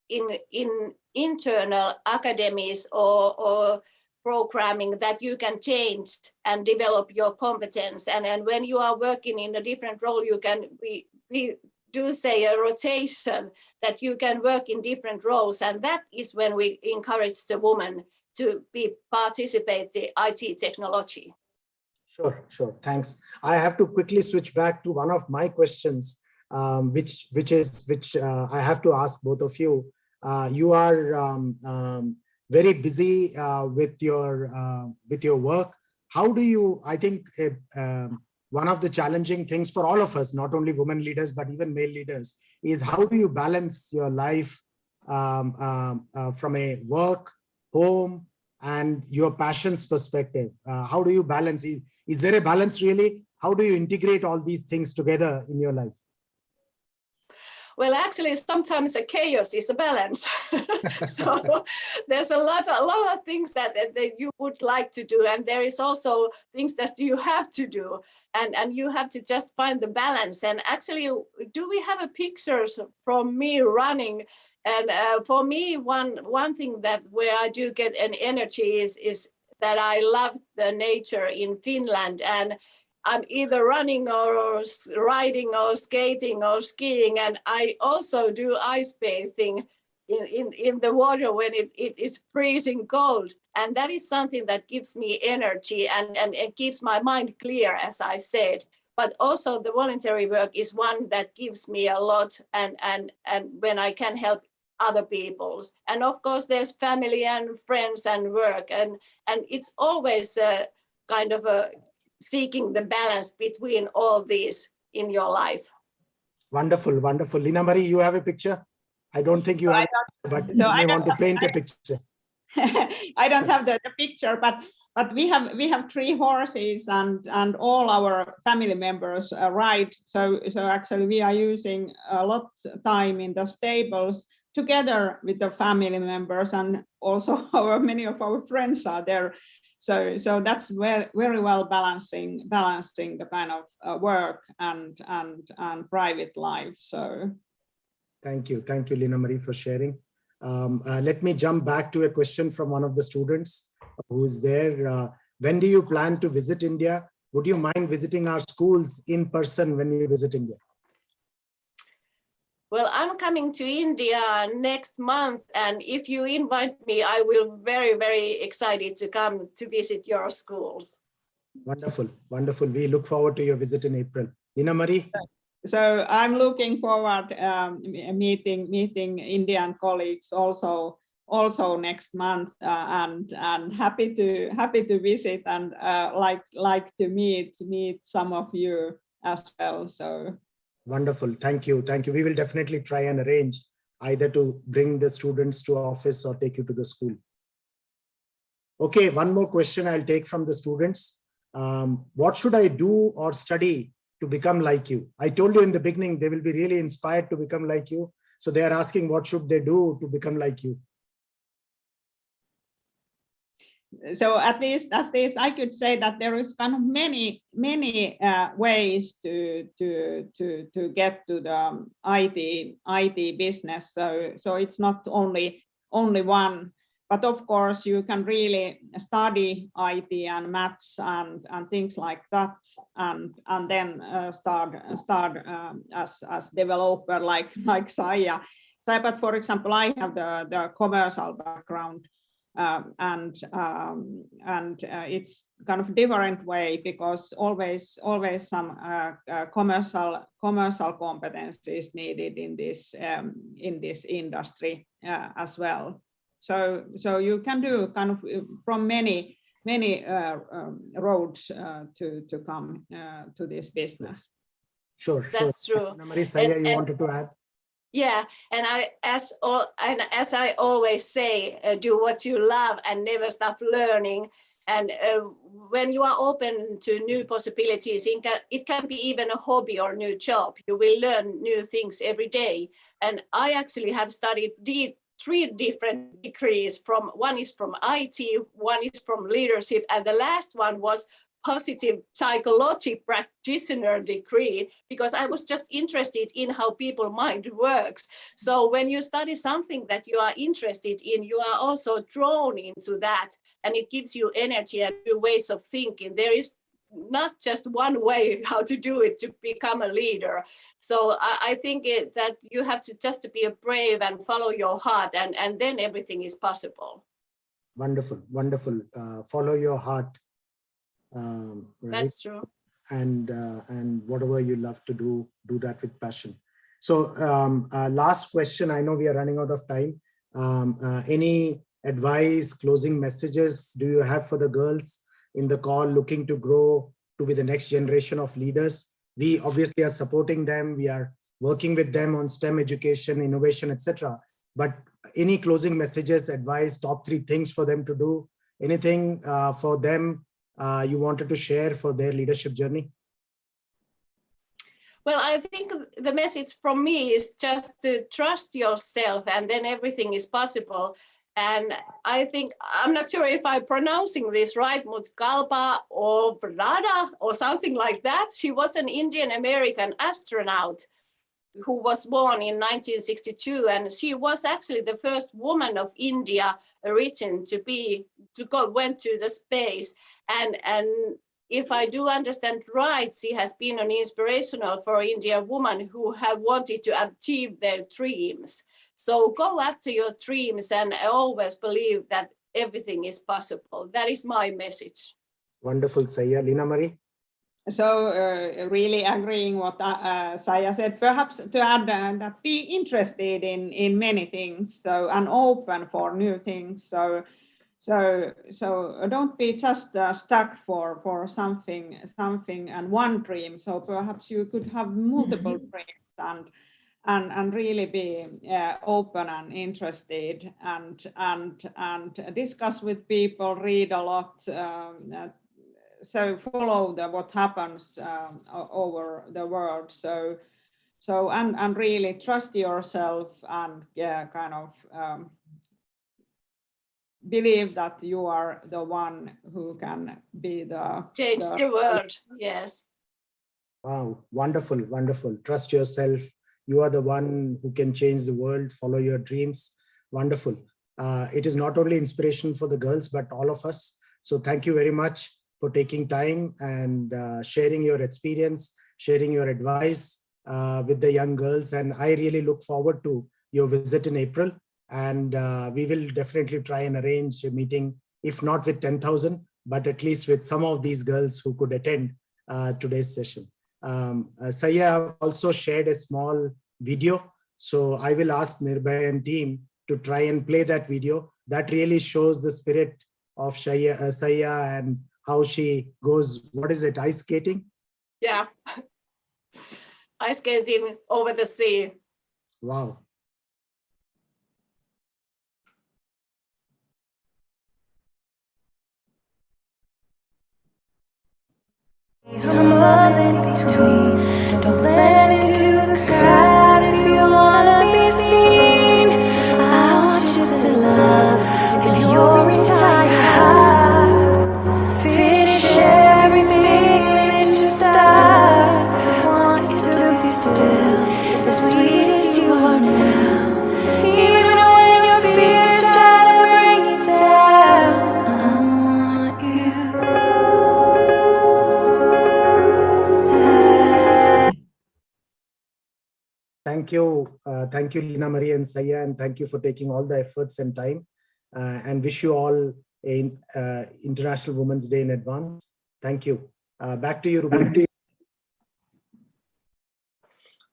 in internal academies or programming that you can change and develop your competence. And when you are working in a different role, you can we do say a rotation, that you can work in different roles, and that is when we encourage the woman to participate in IT technology. Sure. Thanks. I have to quickly switch back to one of my questions, which I have to ask both of you. You are very busy with your work. How do you? I think one of the challenging things for all of us, not only women leaders but even male leaders, is how do you balance your life from a work, home, and your passions perspective? How do you balance? Is there a balance really? How do you integrate all these things together in your life? Well, actually, sometimes a chaos is a balance. So there's a lot of things that you would like to do, and there is also things that you have to do, and you have to just find the balance. And actually, do we have a pictures from me running? And for me, one thing that where I do get an energy is that I love the nature in Finland, and I'm either running or riding or skating or skiing, and I also do ice bathing in the water when it is freezing cold, and that is something that gives me energy and it keeps my mind clear, as I said. But also the voluntary work is one that gives me a lot, and when I can help other people. And of course there's family and friends and work, and it's always a kind of a seeking the balance between all these in your life. Wonderful. Lena-Mari, you have a picture? I don't think you have, but you may want to paint a picture. I don't have the picture, but we have 3 horses and all our family members ride. So actually we are using a lot of time in the stables together with the family members, and also many of our friends are there. So that's very well balancing the kind of work and private life. So thank you, Lena-Mari, for sharing. Let me jump back to a question from one of the students who is there. When do you plan to visit India? Would you mind visiting our schools in person when you visit India? Well, I'm coming to India next month, and if you invite me, I will very, very excited to come to visit your schools. Wonderful, wonderful. We look forward to your visit in April. Nina Marie? So I'm looking forward meeting Indian colleagues also next month, and happy to visit and like to meet some of you as well. So wonderful. Thank you. Thank you. We will definitely try and arrange either to bring the students to office or take you to the school. Okay, one more question I'll take from the students. What should I do or study to become like you? I told you in the beginning, they will be really inspired to become like you. So they are asking what should they do to become like you? So at least I could say that there is kind of many ways to get to the IT business. So it's not only one, but of course you can really study IT and maths and things like that, and then start as developer like Saija. But for example, I have the commercial background. And it's kind of different way, because always some commercial competence is needed in this industry as well. So you can do kind of from many roads to come to this business. Sure. That's true. Saija, you wanted to add? Yeah, and as I always say, do what you love and never stop learning. And when you are open to new possibilities, it can be even a hobby or new job. You will learn new things every day. And I actually have studied 3 different degrees. One is from IT, one is from leadership, and the last one was positive psychology practitioner degree, because I was just interested in how people's mind works. So when you study something that you are interested in, you are also drawn into that, and it gives you energy and new ways of thinking. There is not just one way how to do it to become a leader. So I think that you have to just be brave and follow your heart, and then everything is possible. Wonderful, wonderful. Follow your heart. Right? That's true. And whatever you love to do that with passion. So last question, I know we are running out of time. Any advice, closing messages do you have for the girls in the call looking to grow to be the next generation of leaders? We obviously are supporting them. We are working with them on STEM education, innovation, etc. But any closing messages, advice, top 3 things for them to do, anything for them you wanted to share for their leadership journey? Well, I think the message from me is just to trust yourself, and then everything is possible. And I think, I'm not sure if I'm pronouncing this right, Mutkalpa or Vrada or something like that. She was an Indian American astronaut who was born in 1962, and she was actually the first woman of India origin went to the space. And if I do understand right, she has been an inspirational for Indian women who have wanted to achieve their dreams. So go after your dreams and always believe that everything is possible. That is my message. Wonderful, Saija. Lina Marie? So really agreeing what Saija said, perhaps to add that be interested in many things, so and open for new things. So don't be just stuck for something and one dream. So perhaps you could have multiple dreams and really be open and interested and discuss with people, read a lot. So follow what happens over the world. So and really trust yourself and kind of believe that you are the one who can be change the world. Yes. Wow, wonderful, wonderful. Trust yourself. You are the one who can change the world. Follow your dreams. wonderful. It is not only inspiration for the girls, but all of us. So thank you very much for taking time and sharing your experience, sharing your advice with the young girls. And I really look forward to your visit in April. And we will definitely try and arrange a meeting, if not with 10,000, but at least with some of these girls who could attend today's session. Saya also shared a small video. So I will ask Nirbhay and team to try and play that video. That really shows the spirit of Saya and how she goes, what is it, ice skating? Yeah, ice skating over the sea. Wow. Humble in between, don't blend into the crowd if you wanna be seen. I want you to love, feel your entire heart. Finish everything that you start. I want you to be still, as sweet as you are now. Even when your fears try to bring you down, I want you. Thank you, Lina Marie and Saya, and thank you for taking all the efforts and time. And wish you all a International Women's Day in advance. Thank you. Back to you, Ruby.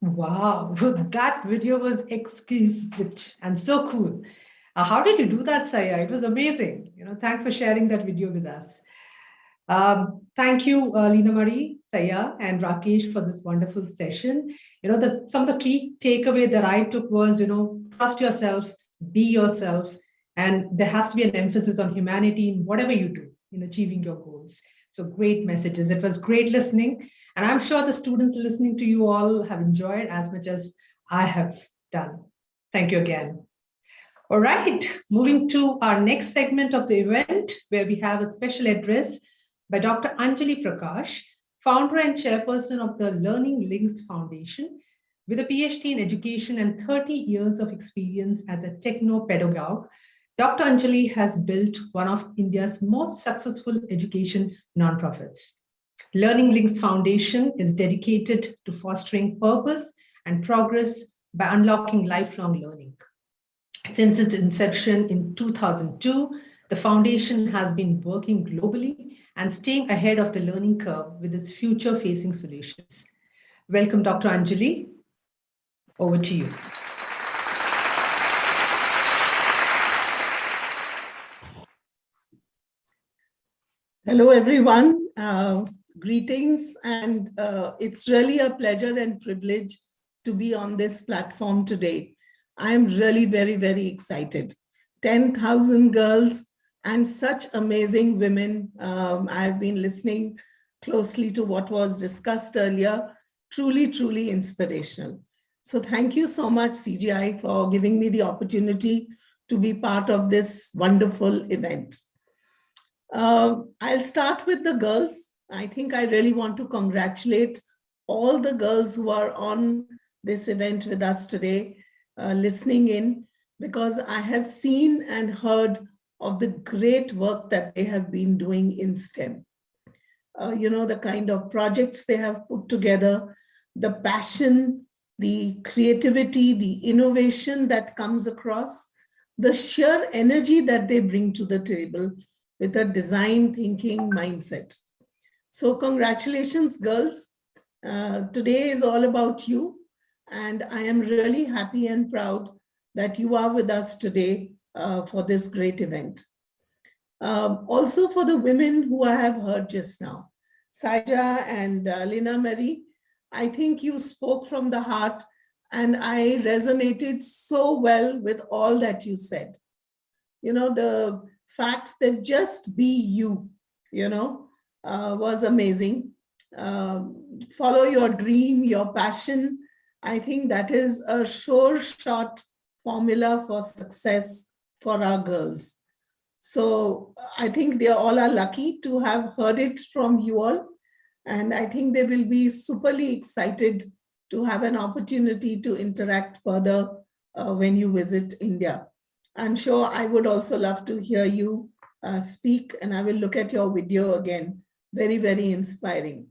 Wow, that video was exquisite and so cool. How did you do that, Saya? It was amazing. Thanks for sharing that video with us. Thank you, Lina Marie, Saya, and Rakesh for this wonderful session. Some of the key takeaway that I took was, trust yourself, be yourself, and there has to be an emphasis on humanity in whatever you do in achieving your goals. So great messages. It was great listening. And I'm sure the students listening to you all have enjoyed as much as I have done. Thank you again. All right, moving to our next segment of the event, where we have a special address by Dr. Anjali Prakash, founder and chairperson of the Learning Links Foundation, with a PhD in education and 30 years of experience as a techno-pedagogue. Dr. Anjali has built one of India's most successful education nonprofits. Learning Links Foundation is dedicated to fostering purpose and progress by unlocking lifelong learning. Since its inception in 2002, the foundation has been working globally and staying ahead of the learning curve with its future-facing solutions. Welcome, Dr. Anjali. Over to you. Hello, everyone. Greetings, and it's really a pleasure and privilege to be on this platform today. I'm really very, very excited. 10,000 girls and such amazing women. I've been listening closely to what was discussed earlier. Truly, truly inspirational. So thank you so much, CGI, for giving me the opportunity to be part of this wonderful event. I'll start with the girls. I think I really want to congratulate all the girls who are on this event with us today, listening in, because I have seen and heard of the great work that they have been doing in STEM. The kind of projects they have put together, the passion, the creativity, the innovation that comes across, the sheer energy that they bring to the table with a design thinking mindset. So congratulations, girls. Today is all about you. And I am really happy and proud that you are with us today for this great event. Also for the women who I have heard just now, Saja and Lina Marie, I think you spoke from the heart and I resonated so well with all that you said. The fact that just be you, was amazing. Follow your dream, your passion. I think that is a sure shot formula for success for our girls. So I think they all are lucky to have heard it from you all. And I think they will be superly excited to have an opportunity to interact further when you visit India. I'm sure I would also love to hear you speak, and I will look at your video again. Very, very inspiring.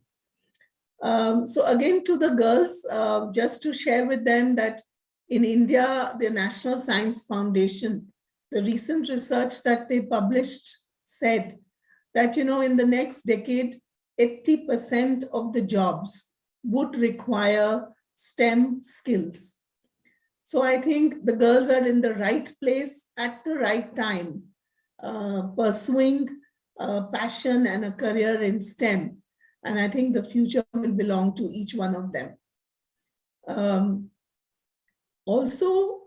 So again, to the girls, just to share with them that in India, the National Science Foundation, the recent research that they published said that, in the next decade, 80% of the jobs would require STEM skills. So I think the girls are in the right place at the right time, pursuing a passion and a career in STEM. And I think the future will belong to each one of them. Also,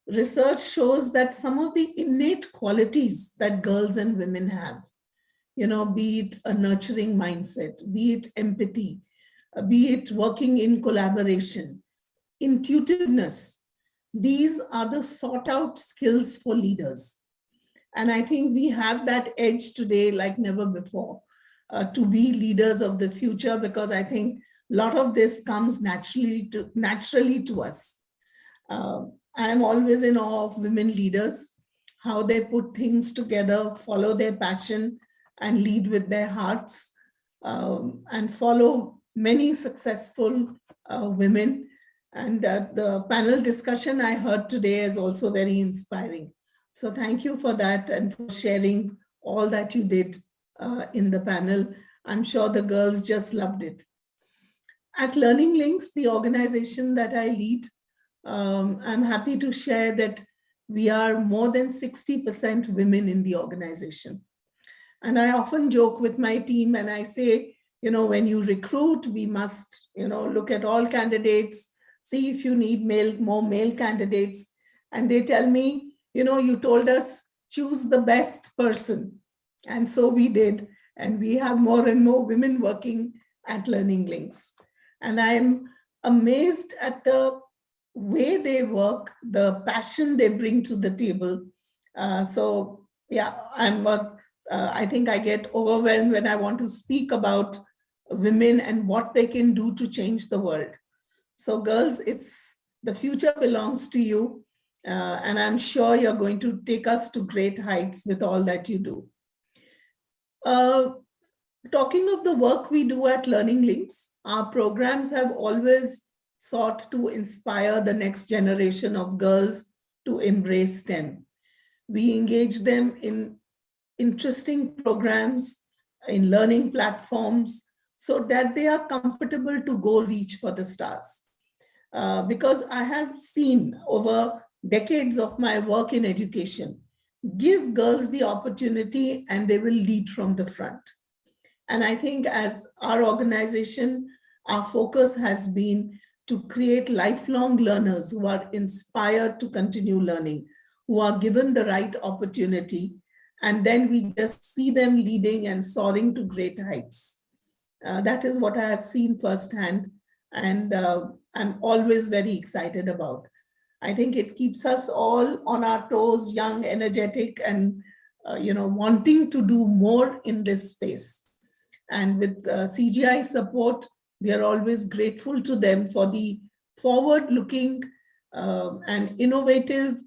research shows that some of the innate qualities that girls and women have, be it a nurturing mindset, be it empathy, be it working in collaboration, intuitiveness, these are the sought out skills for leaders. And I think we have that edge today like never before to be leaders of the future, because I think a lot of this comes naturally to us. I'm always in awe of women leaders, how they put things together, follow their passion and lead with their hearts, and follow many successful women. And the panel discussion I heard today is also very inspiring. So thank you for that and for sharing all that you did in the panel. I'm sure the girls just loved it. At Learning Links, the organization that I lead, I'm happy to share that we are more than 60% women in the organization. And I often joke with my team and I say, when you recruit, we must, look at all candidates, see if you need more male candidates. And they tell me, you told us choose the best person. And so we did. And we have more and more women working at Learning Links. And I'm amazed at the way they work, the passion they bring to the table. So yeah, I think I get overwhelmed when I want to speak about women and what they can do to change the world. So girls, the future belongs to you. And I'm sure you're going to take us to great heights with all that you do. Talking of the work we do at Learning Links, our programs have always sought to inspire the next generation of girls to embrace STEM. We engage them in interesting programs, in learning platforms, so that they are comfortable to go reach for the stars. Because I have seen over decades of my work in education, give girls the opportunity and they will lead from the front. And I think as our organization, our focus has been to create lifelong learners who are inspired to continue learning, who are given the right opportunity, and then we just see them leading and soaring to great heights. That is what I have seen firsthand, and I'm always very excited about. I think it keeps us all on our toes, young, energetic, and wanting to do more in this space. And with CGI support, we are always grateful to them for the forward-looking and innovative,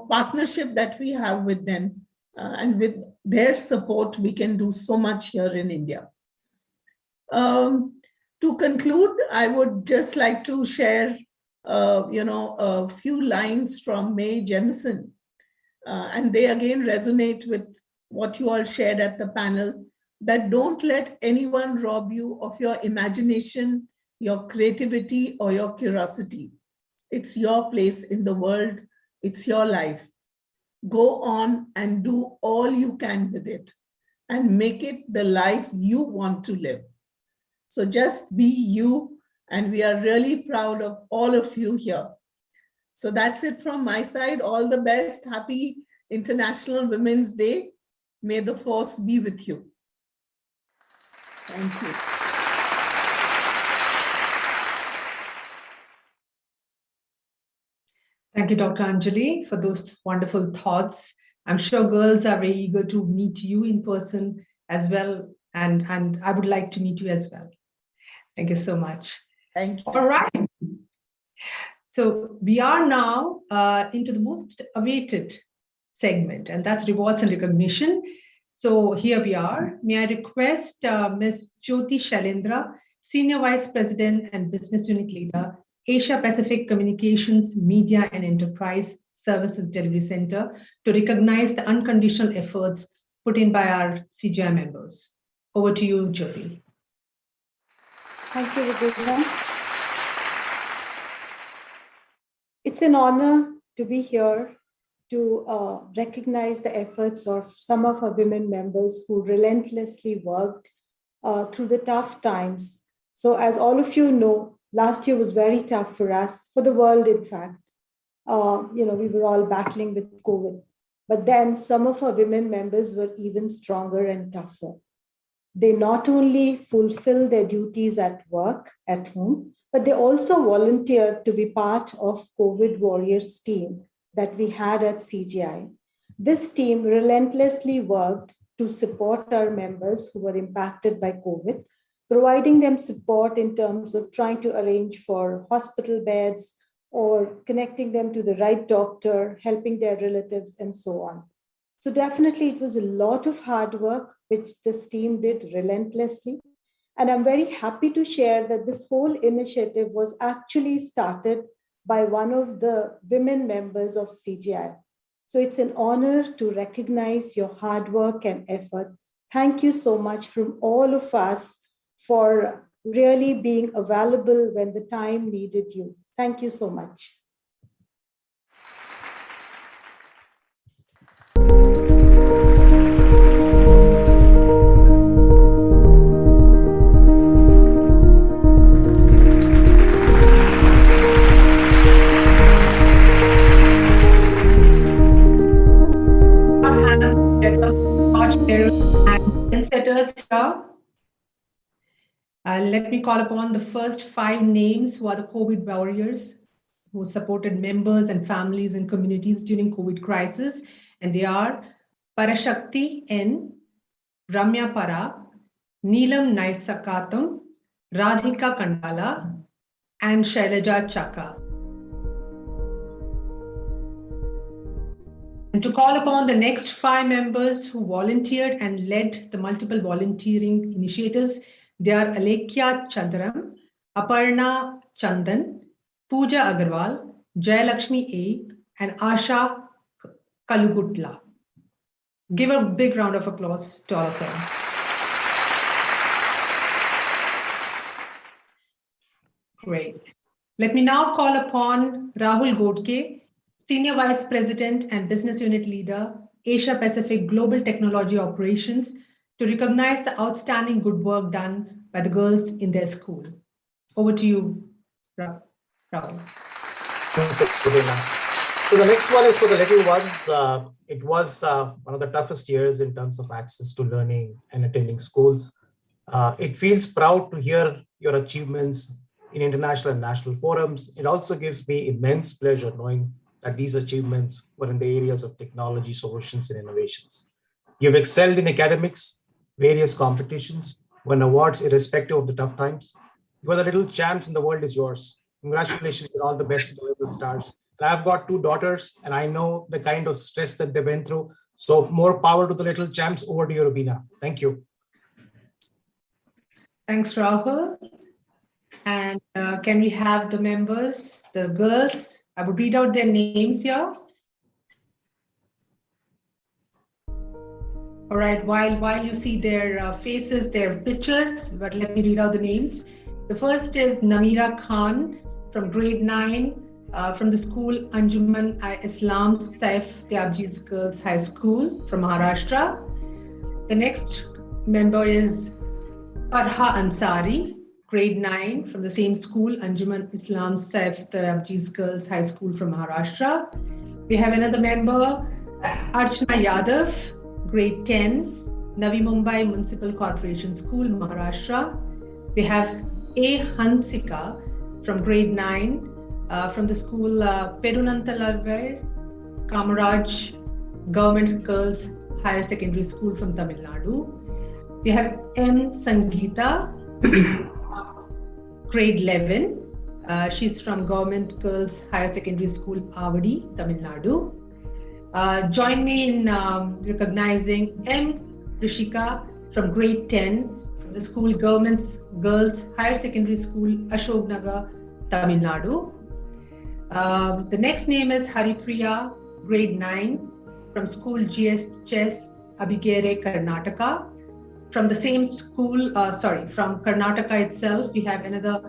partnership that we have with them. And with their support, we can do so much here in India. To conclude, I would just like to share, a few lines from Mae Jemison. And they again resonate with what you all shared at the panel, that don't let anyone rob you of your imagination, your creativity, or your curiosity. It's your place in the world. It's your life. Go on and do all you can with it and make it the life you want to live. So just be you, and we are really proud of all of you here. So that's it from my side. All the best. Happy International Women's Day. May the force be with you. Thank you. Thank you, Dr. Anjali, for those wonderful thoughts. I'm sure girls are very eager to meet you in person as well, and I would like to meet you as well. Thank you so much. Thank you. All right. So we are now into the most awaited segment, and that's rewards and recognition. So here we are. May I request Ms. Jyoti Shailendra, Senior Vice President and Business Unit Leader, Asia Pacific Communications, Media and Enterprise Services Delivery Center, to recognize the unconditional efforts put in by our CGI members. Over to you, Jyoti. Thank you, Rubina. It's an honor to be here to recognize the efforts of some of our women members who relentlessly worked through the tough times. So as all of you know, last year was very tough for us, for the world, in fact. We were all battling with COVID. But then some of our women members were even stronger and tougher. They not only fulfill their duties at work, at home, but they also volunteered to be part of COVID Warriors team that we had at CGI. This team relentlessly worked to support our members who were impacted by COVID, providing them support in terms of trying to arrange for hospital beds or connecting them to the right doctor, helping their relatives, and so on. So definitely it was a lot of hard work, which this team did relentlessly. And I'm very happy to share that this whole initiative was actually started by one of the women members of CGI. So it's an honor to recognize your hard work and effort. Thank you so much from all of us for really being available when the time needed you. Thank you so much. Let me call upon the first 5 names who are the COVID warriors who supported members and families and communities during COVID crisis. And they are Parashakti N, Ramya Para, Neelam Naisakatam, Radhika Kandala, and Shailaja Chaka. And to call upon the next 5 members who volunteered and led the multiple volunteering initiatives, they are Alekhya Chandram, Aparna Chandan, Pooja Agarwal, Jayalakshmi A, and Asha Kalugutla. Give a big round of applause to all of them. Great. Let me now call upon Rahul Godke, Senior Vice President and Business Unit Leader, Asia Pacific Global Technology Operations, to recognize the outstanding good work done by the girls in their school. Over to you, Rahul. Thanks, Rubina. So the next one is for the little ones. It was one of the toughest years in terms of access to learning and attending schools. It feels proud to hear your achievements in international and national forums. It also gives me immense pleasure knowing that these achievements were in the areas of technology, solutions, and innovations. You've excelled in academics, various competitions, won awards irrespective of the tough times. You are the little champs and the world is yours. Congratulations and all the best to the little stars. And I've got 2 daughters and I know the kind of stress that they went through. So more power to the little champs. Over to you, Rubina. Thank you. Thanks, Rahul. And can we have the members, the girls? I would read out their names here. All right, while you see their faces, their pictures, but let me read out the names. The first is Namira Khan from grade 9 from the school Anjuman Islam Saif Tyabji's Girls High School from Maharashtra. The next member is Farha Ansari, grade 9 from the same school, Anjuman Islam Saif Tyabji's Girls High School from Maharashtra. We have another member, Archana Yadav, grade 10, Navi Mumbai Municipal Corporation School, Maharashtra. We have A. Hansika from grade 9 from the school Perunantalalver Kamaraj Government Girls Higher Secondary School from Tamil Nadu. We have M. Sangeeta, grade 11. She's from Government Girls Higher Secondary School, Avadi, Tamil Nadu. Join me in recognizing M. Rishika from grade 10 from the school Government Girls Higher Secondary School, Ashok Nagar, Tamil Nadu. The next name is Haripriya, grade 9 from school GS Chess, Abhigere, Karnataka. From the same school, from Karnataka itself, we have another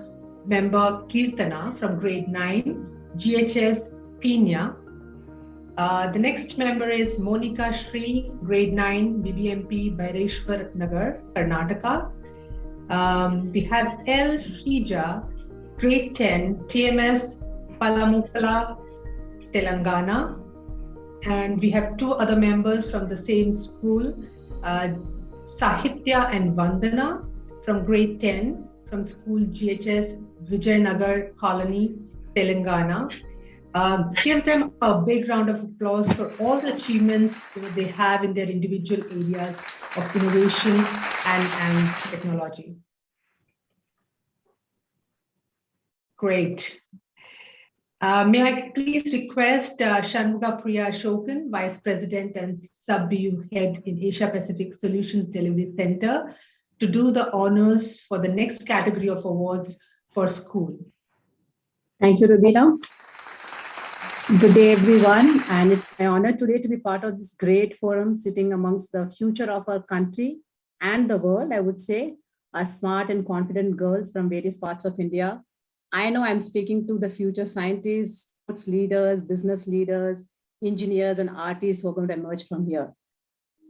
member, Kirtana, from grade 9, GHS, Pina. The next member is Monica Shri, grade 9, BBMP, Baireshwar Nagar, Karnataka. We have L. Shrija, grade 10, TMS, Palamukala, Telangana. And we have two other members from the same school, Sahitya and Vandana from grade 10 from school GHS, Vijayanagar Colony, Telangana. Give them a big round of applause for all the achievements they have in their individual areas of innovation and technology. Great. May I please request Shanmuga Priya Ashokan, Vice President and Sub-BU Head in Asia Pacific Solutions Delivery Center, to do the honors for the next category of awards for school. Thank you, Rubina. Good day, everyone. And it's my honor today to be part of this great forum, sitting amongst the future of our country and the world, I would say, are smart and confident girls from various parts of India. I know I'm speaking to the future scientists, sports leaders, business leaders, engineers, and artists who are going to emerge from here.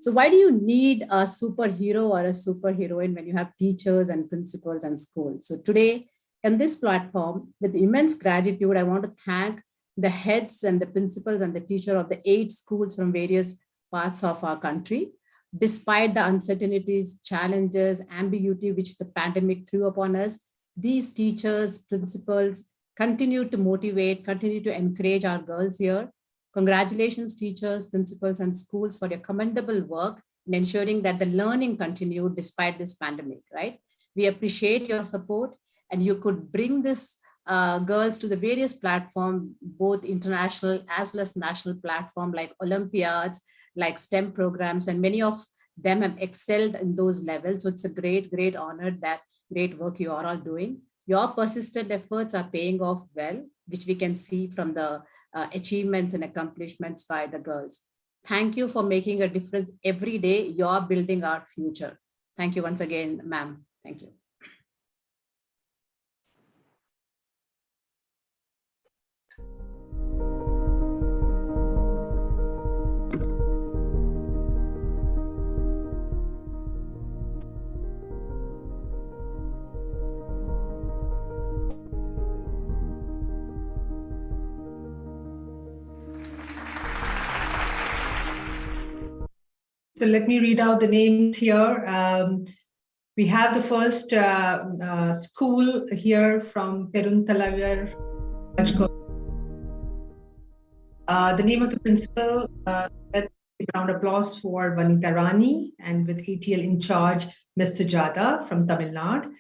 So why do you need a superhero or a superheroine when you have teachers and principals and schools? So today, on this platform, with immense gratitude, I want to thank the heads and the principals and the teacher of the 8 schools from various parts of our country. Despite the uncertainties, challenges, ambiguity which the pandemic threw upon us, these teachers, principals continue to motivate, continue to encourage our girls here. Congratulations, teachers, principals, and schools for your commendable work in ensuring that the learning continued despite this pandemic, right? We appreciate your support, and you could bring this girls to the various platforms, both international as well as national platform like Olympiads, like STEM programs, and many of them have excelled in those levels. So it's a great, great honor, that great work you are all doing. Your persistent efforts are paying off well, which we can see from the achievements and accomplishments by the girls. Thank you for making a difference every day. You're building our future. Thank you once again, ma'am. Thank you. So let me read out the names here. We have the first school here from Peruntalavar. The name of the principal, let's give a round of applause for Vanita Rani, and with ATL in charge, Ms. Sujata from Tamil Nadu.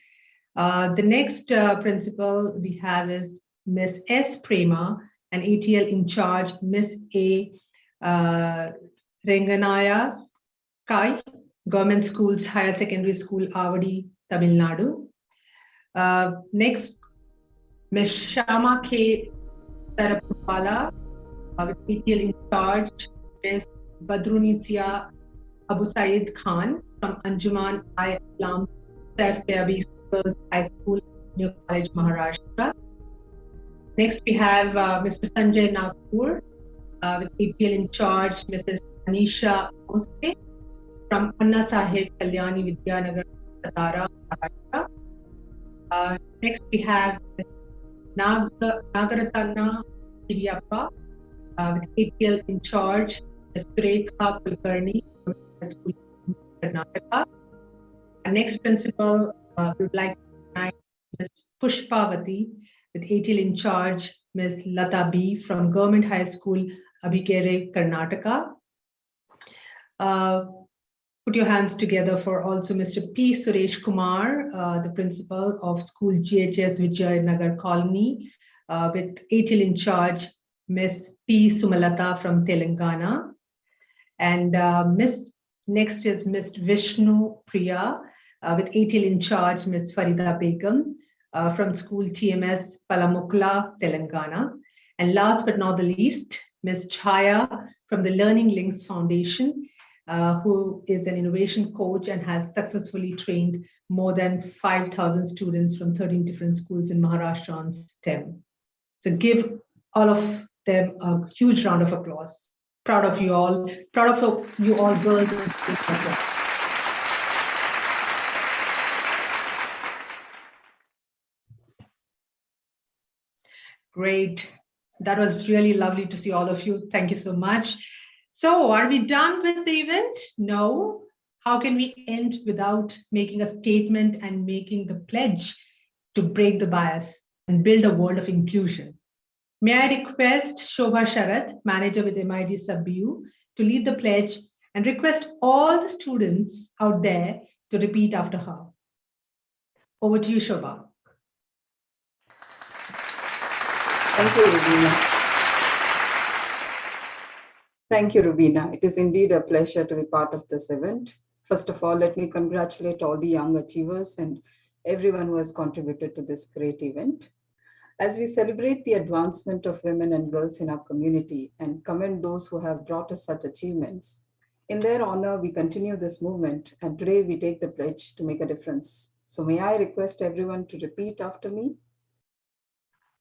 The next principal we have is Ms. S. Prema, and ATL in charge, Ms. A. Renganaya Kai, Government Schools Higher Secondary School, Avadi, Tamil Nadu. Next, Ms. Shama K. Tarapala, with ATL in charge, Ms. Badrunisia Abu Said Khan from Anjuman Islam Sarsabi Girls High School, New College, Maharashtra. Next, we have Mr. Sanjay Nagpur, with ATL in charge, Mrs. Anisha Mose from Anna Sahib Kalyani Vidyanagar, Satara, Maharashtra. Next, we have Nagaratanna Iryappa, with ATL in charge, Ms. Surekha Kulkarni from Karnataka. Our next principal, we would like to thank Ms. Pushpavati, with ATL in charge, Ms. Lata B from Government High School, Abhigere, Karnataka. Put your hands together for also Mr. P. Suresh Kumar, the principal of School GHS Vijayanagar Colony, with ATL in charge, Ms. P. Sumalata from Telangana. And next is Ms. Vishnu Priya with ATL in charge, Ms. Farida Begum from school TMS Palamukla, Telangana. And last but not the least, Ms. Chaya from the Learning Links Foundation, who is an innovation coach and has successfully trained more than 5,000 students from 13 different schools in Maharashtra on STEM. So give all of them a huge round of applause. Proud of you all, proud of you all girls and boys. Great. That was really lovely to see all of you. Thank you so much. So are we done with the event? No. How can we end without making a statement and making the pledge to break the bias and build a world of inclusion? May I request Shobha Sharat, manager with MID SubBU, to lead the pledge and request all the students out there to repeat after her. Over to you, Shobha. Thank you, Rubina. Thank you, Rubina. It is indeed a pleasure to be part of this event. First of all, let me congratulate all the young achievers and everyone who has contributed to this great event. As we celebrate the advancement of women and girls in our community and commend those who have brought us such achievements, in their honor, we continue this movement, and today we take the pledge to make a difference. So may I request everyone to repeat after me?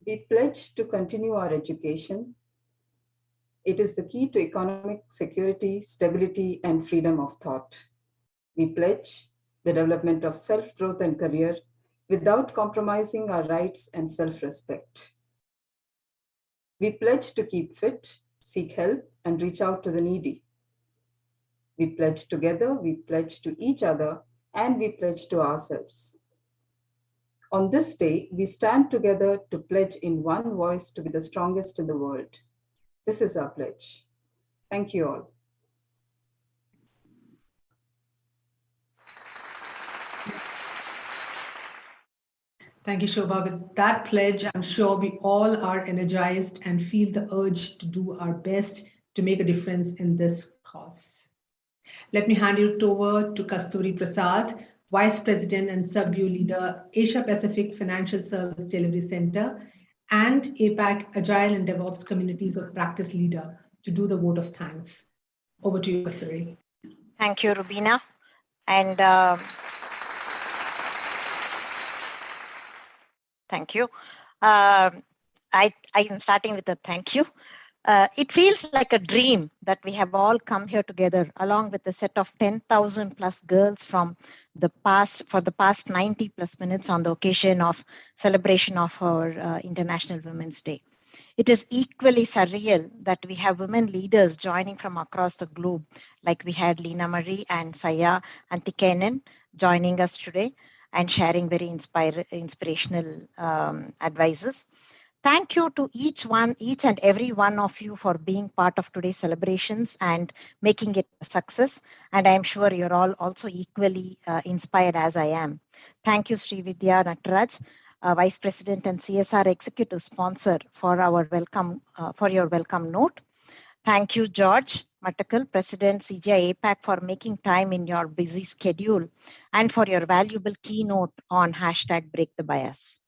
We pledge to continue our education. It is the key to economic security, stability, and freedom of thought. We pledge the development of self-growth and career without compromising our rights and self-respect. We pledge to keep fit, seek help, and reach out to the needy. We pledge together, we pledge to each other, and we pledge to ourselves. On this day, we stand together to pledge in one voice to be the strongest in the world. This is our pledge. Thank you all. Thank you, Shobha. With that pledge, I'm sure we all are energized and feel the urge to do our best to make a difference in this cause. Let me hand it over to Kasturi Prasad, Vice President and SubBU Leader, Asia Pacific Financial Service Delivery Center, and APAC Agile and DevOps Communities of Practice Leader, to do the vote of thanks. Over to you, Kasturi. Thank you, Rubina. And thank you. I am starting with a thank you. It feels like a dream that we have all come here together along with a set of 10,000 plus girls from the past, for the past 90 plus minutes on the occasion of celebration of our International Women's Day. It is equally surreal that we have women leaders joining from across the globe, like we had Lena Marie and Saya Antikainen joining us today and sharing very inspirational advices. Thank you to each and every one of you for being part of today's celebrations and making it a success. And I'm sure you're all also equally inspired as I am. Thank you, Srividya Nataraj, Vice President and CSR Executive Sponsor, for our welcome, for your welcome note. Thank you, George Matakal, President CGI APAC, for making time in your busy schedule and for your valuable keynote on #BreakTheBias.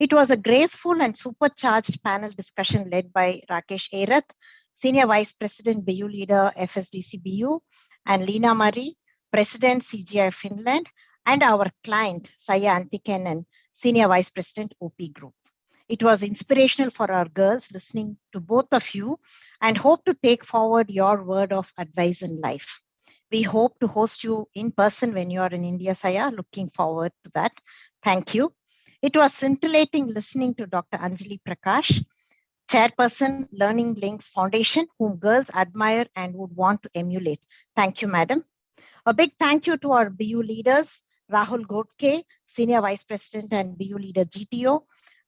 It was a graceful and supercharged panel discussion led by Rakesh Erath, Senior Vice President BU Leader FSDC BU, and Lena Marie, President CGI Finland, and our client Saya Antikainen, Senior Vice President OP Group. It was inspirational for our girls listening to both of you and hope to take forward your word of advice in life. We hope to host you in person when you are in India, Saya. Looking forward to that. Thank you. It was scintillating listening to Dr. Anjali Prakash, Chairperson, Learning Links Foundation, whom girls admire and would want to emulate. Thank you, Madam. A big thank you to our BU leaders, Rahul Godke, Senior Vice President and BU Leader GTO,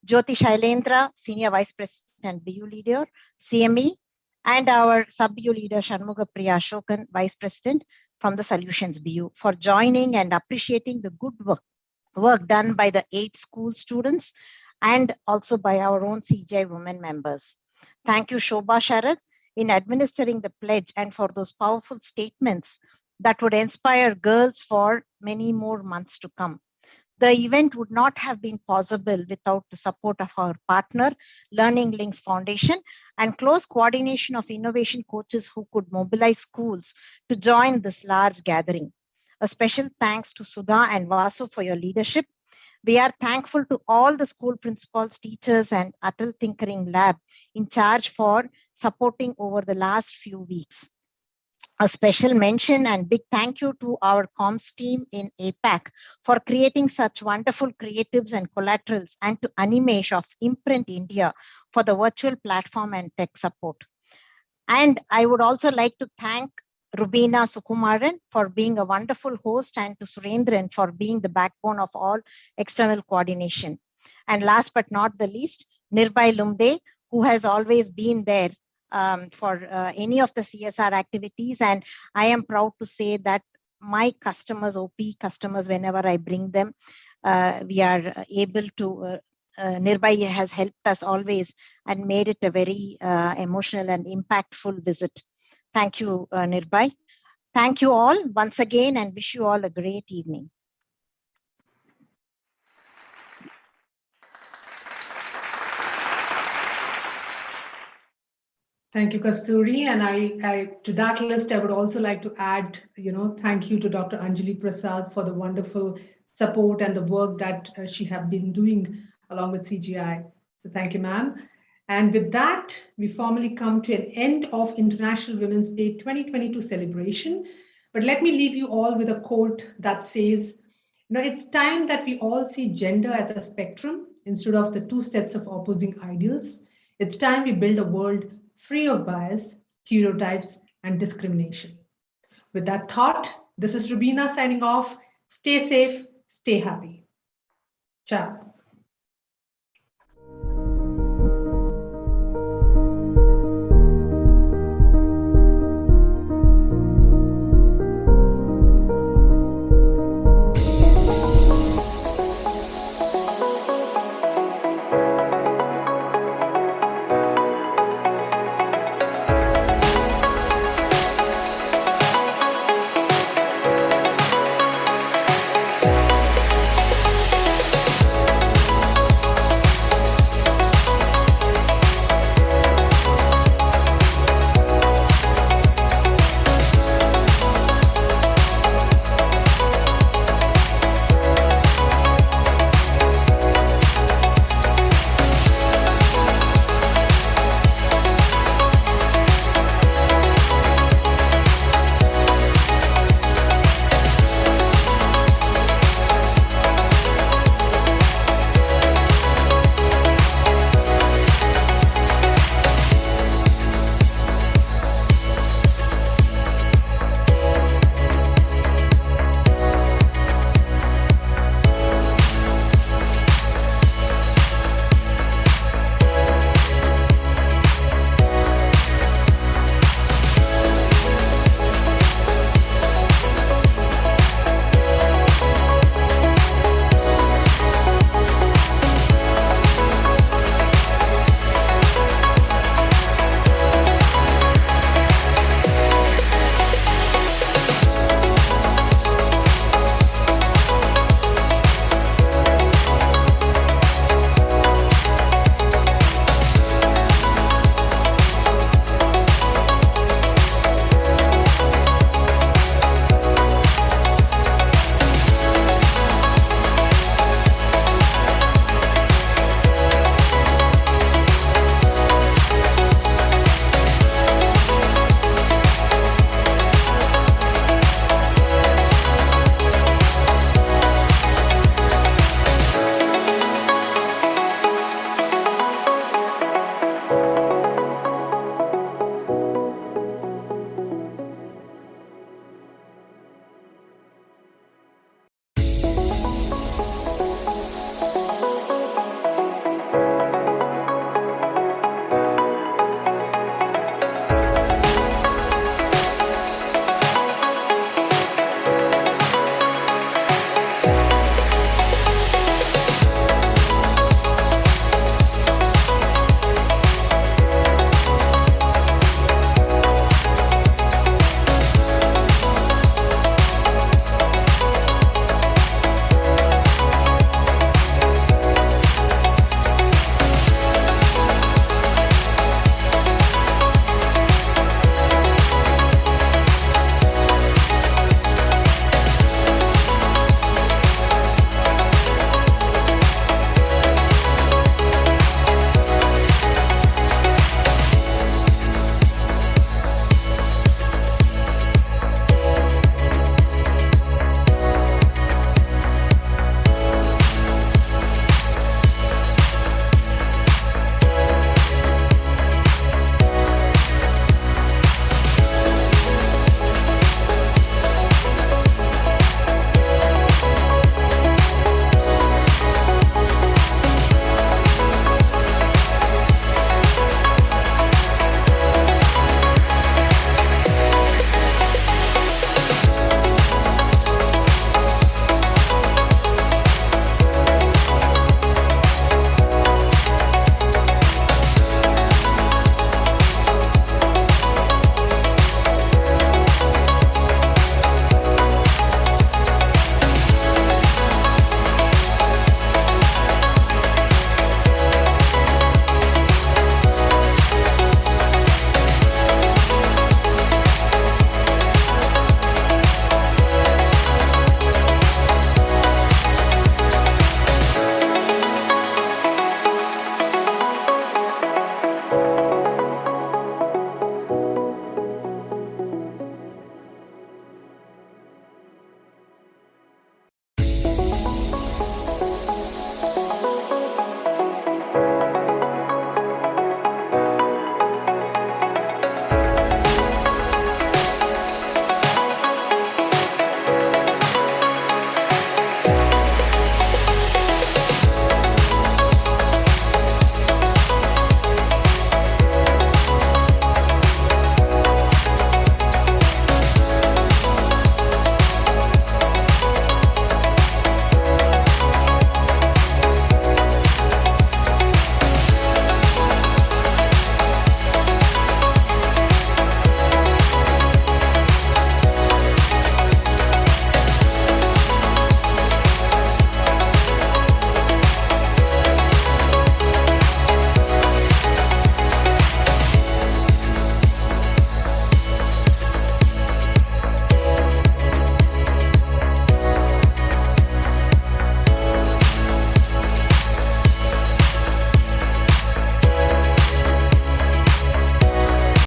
Jyoti Shailendra, Senior Vice President and BU Leader, CME, and our Sub-BU Leader, Shanmuga Priya Ashokan, Vice President from the Solutions BU, for joining and appreciating the good work done by the 8 school students and also by our own CGI women members. Thank you, Shobha Sharad, in administering the pledge and for those powerful statements that would inspire girls for many more months to come. The event would not have been possible without the support of our partner, Learning Links Foundation, and close coordination of innovation coaches who could mobilize schools to join this large gathering. A special thanks to Sudha and Vasu for your leadership. We are thankful to all the school principals, teachers, and Atal Tinkering Lab in charge for supporting over the last few weeks. A special mention and big thank you to our comms team in APAC for creating such wonderful creatives and collaterals, and to Animesh of Imprint India for the virtual platform and tech support. And I would also like to thank Rubina Sukumaran for being a wonderful host, and to Surendran for being the backbone of all external coordination. And last but not the least, Nirbhay Lumde, who has always been there for any of the CSR activities. And I am proud to say that my customers, OP customers, whenever I bring them, we are able to, Nirbhay has helped us always and made it a very emotional and impactful visit. Thank you, Nirbhay. Thank you all once again, and wish you all a great evening. Thank you, Kasturi. And I to that list, I would also like to add, thank you to Dr. Anjali Prasad for the wonderful support and the work that she has been doing along with CGI. So thank you, ma'am. And with that, we formally come to an end of International Women's Day 2022 celebration. But let me leave you all with a quote that says, it's time that we all see gender as a spectrum instead of the two sets of opposing ideals. It's time we build a world free of bias, stereotypes, and discrimination. With that thought, this is Rubina signing off. Stay safe, stay happy. Ciao.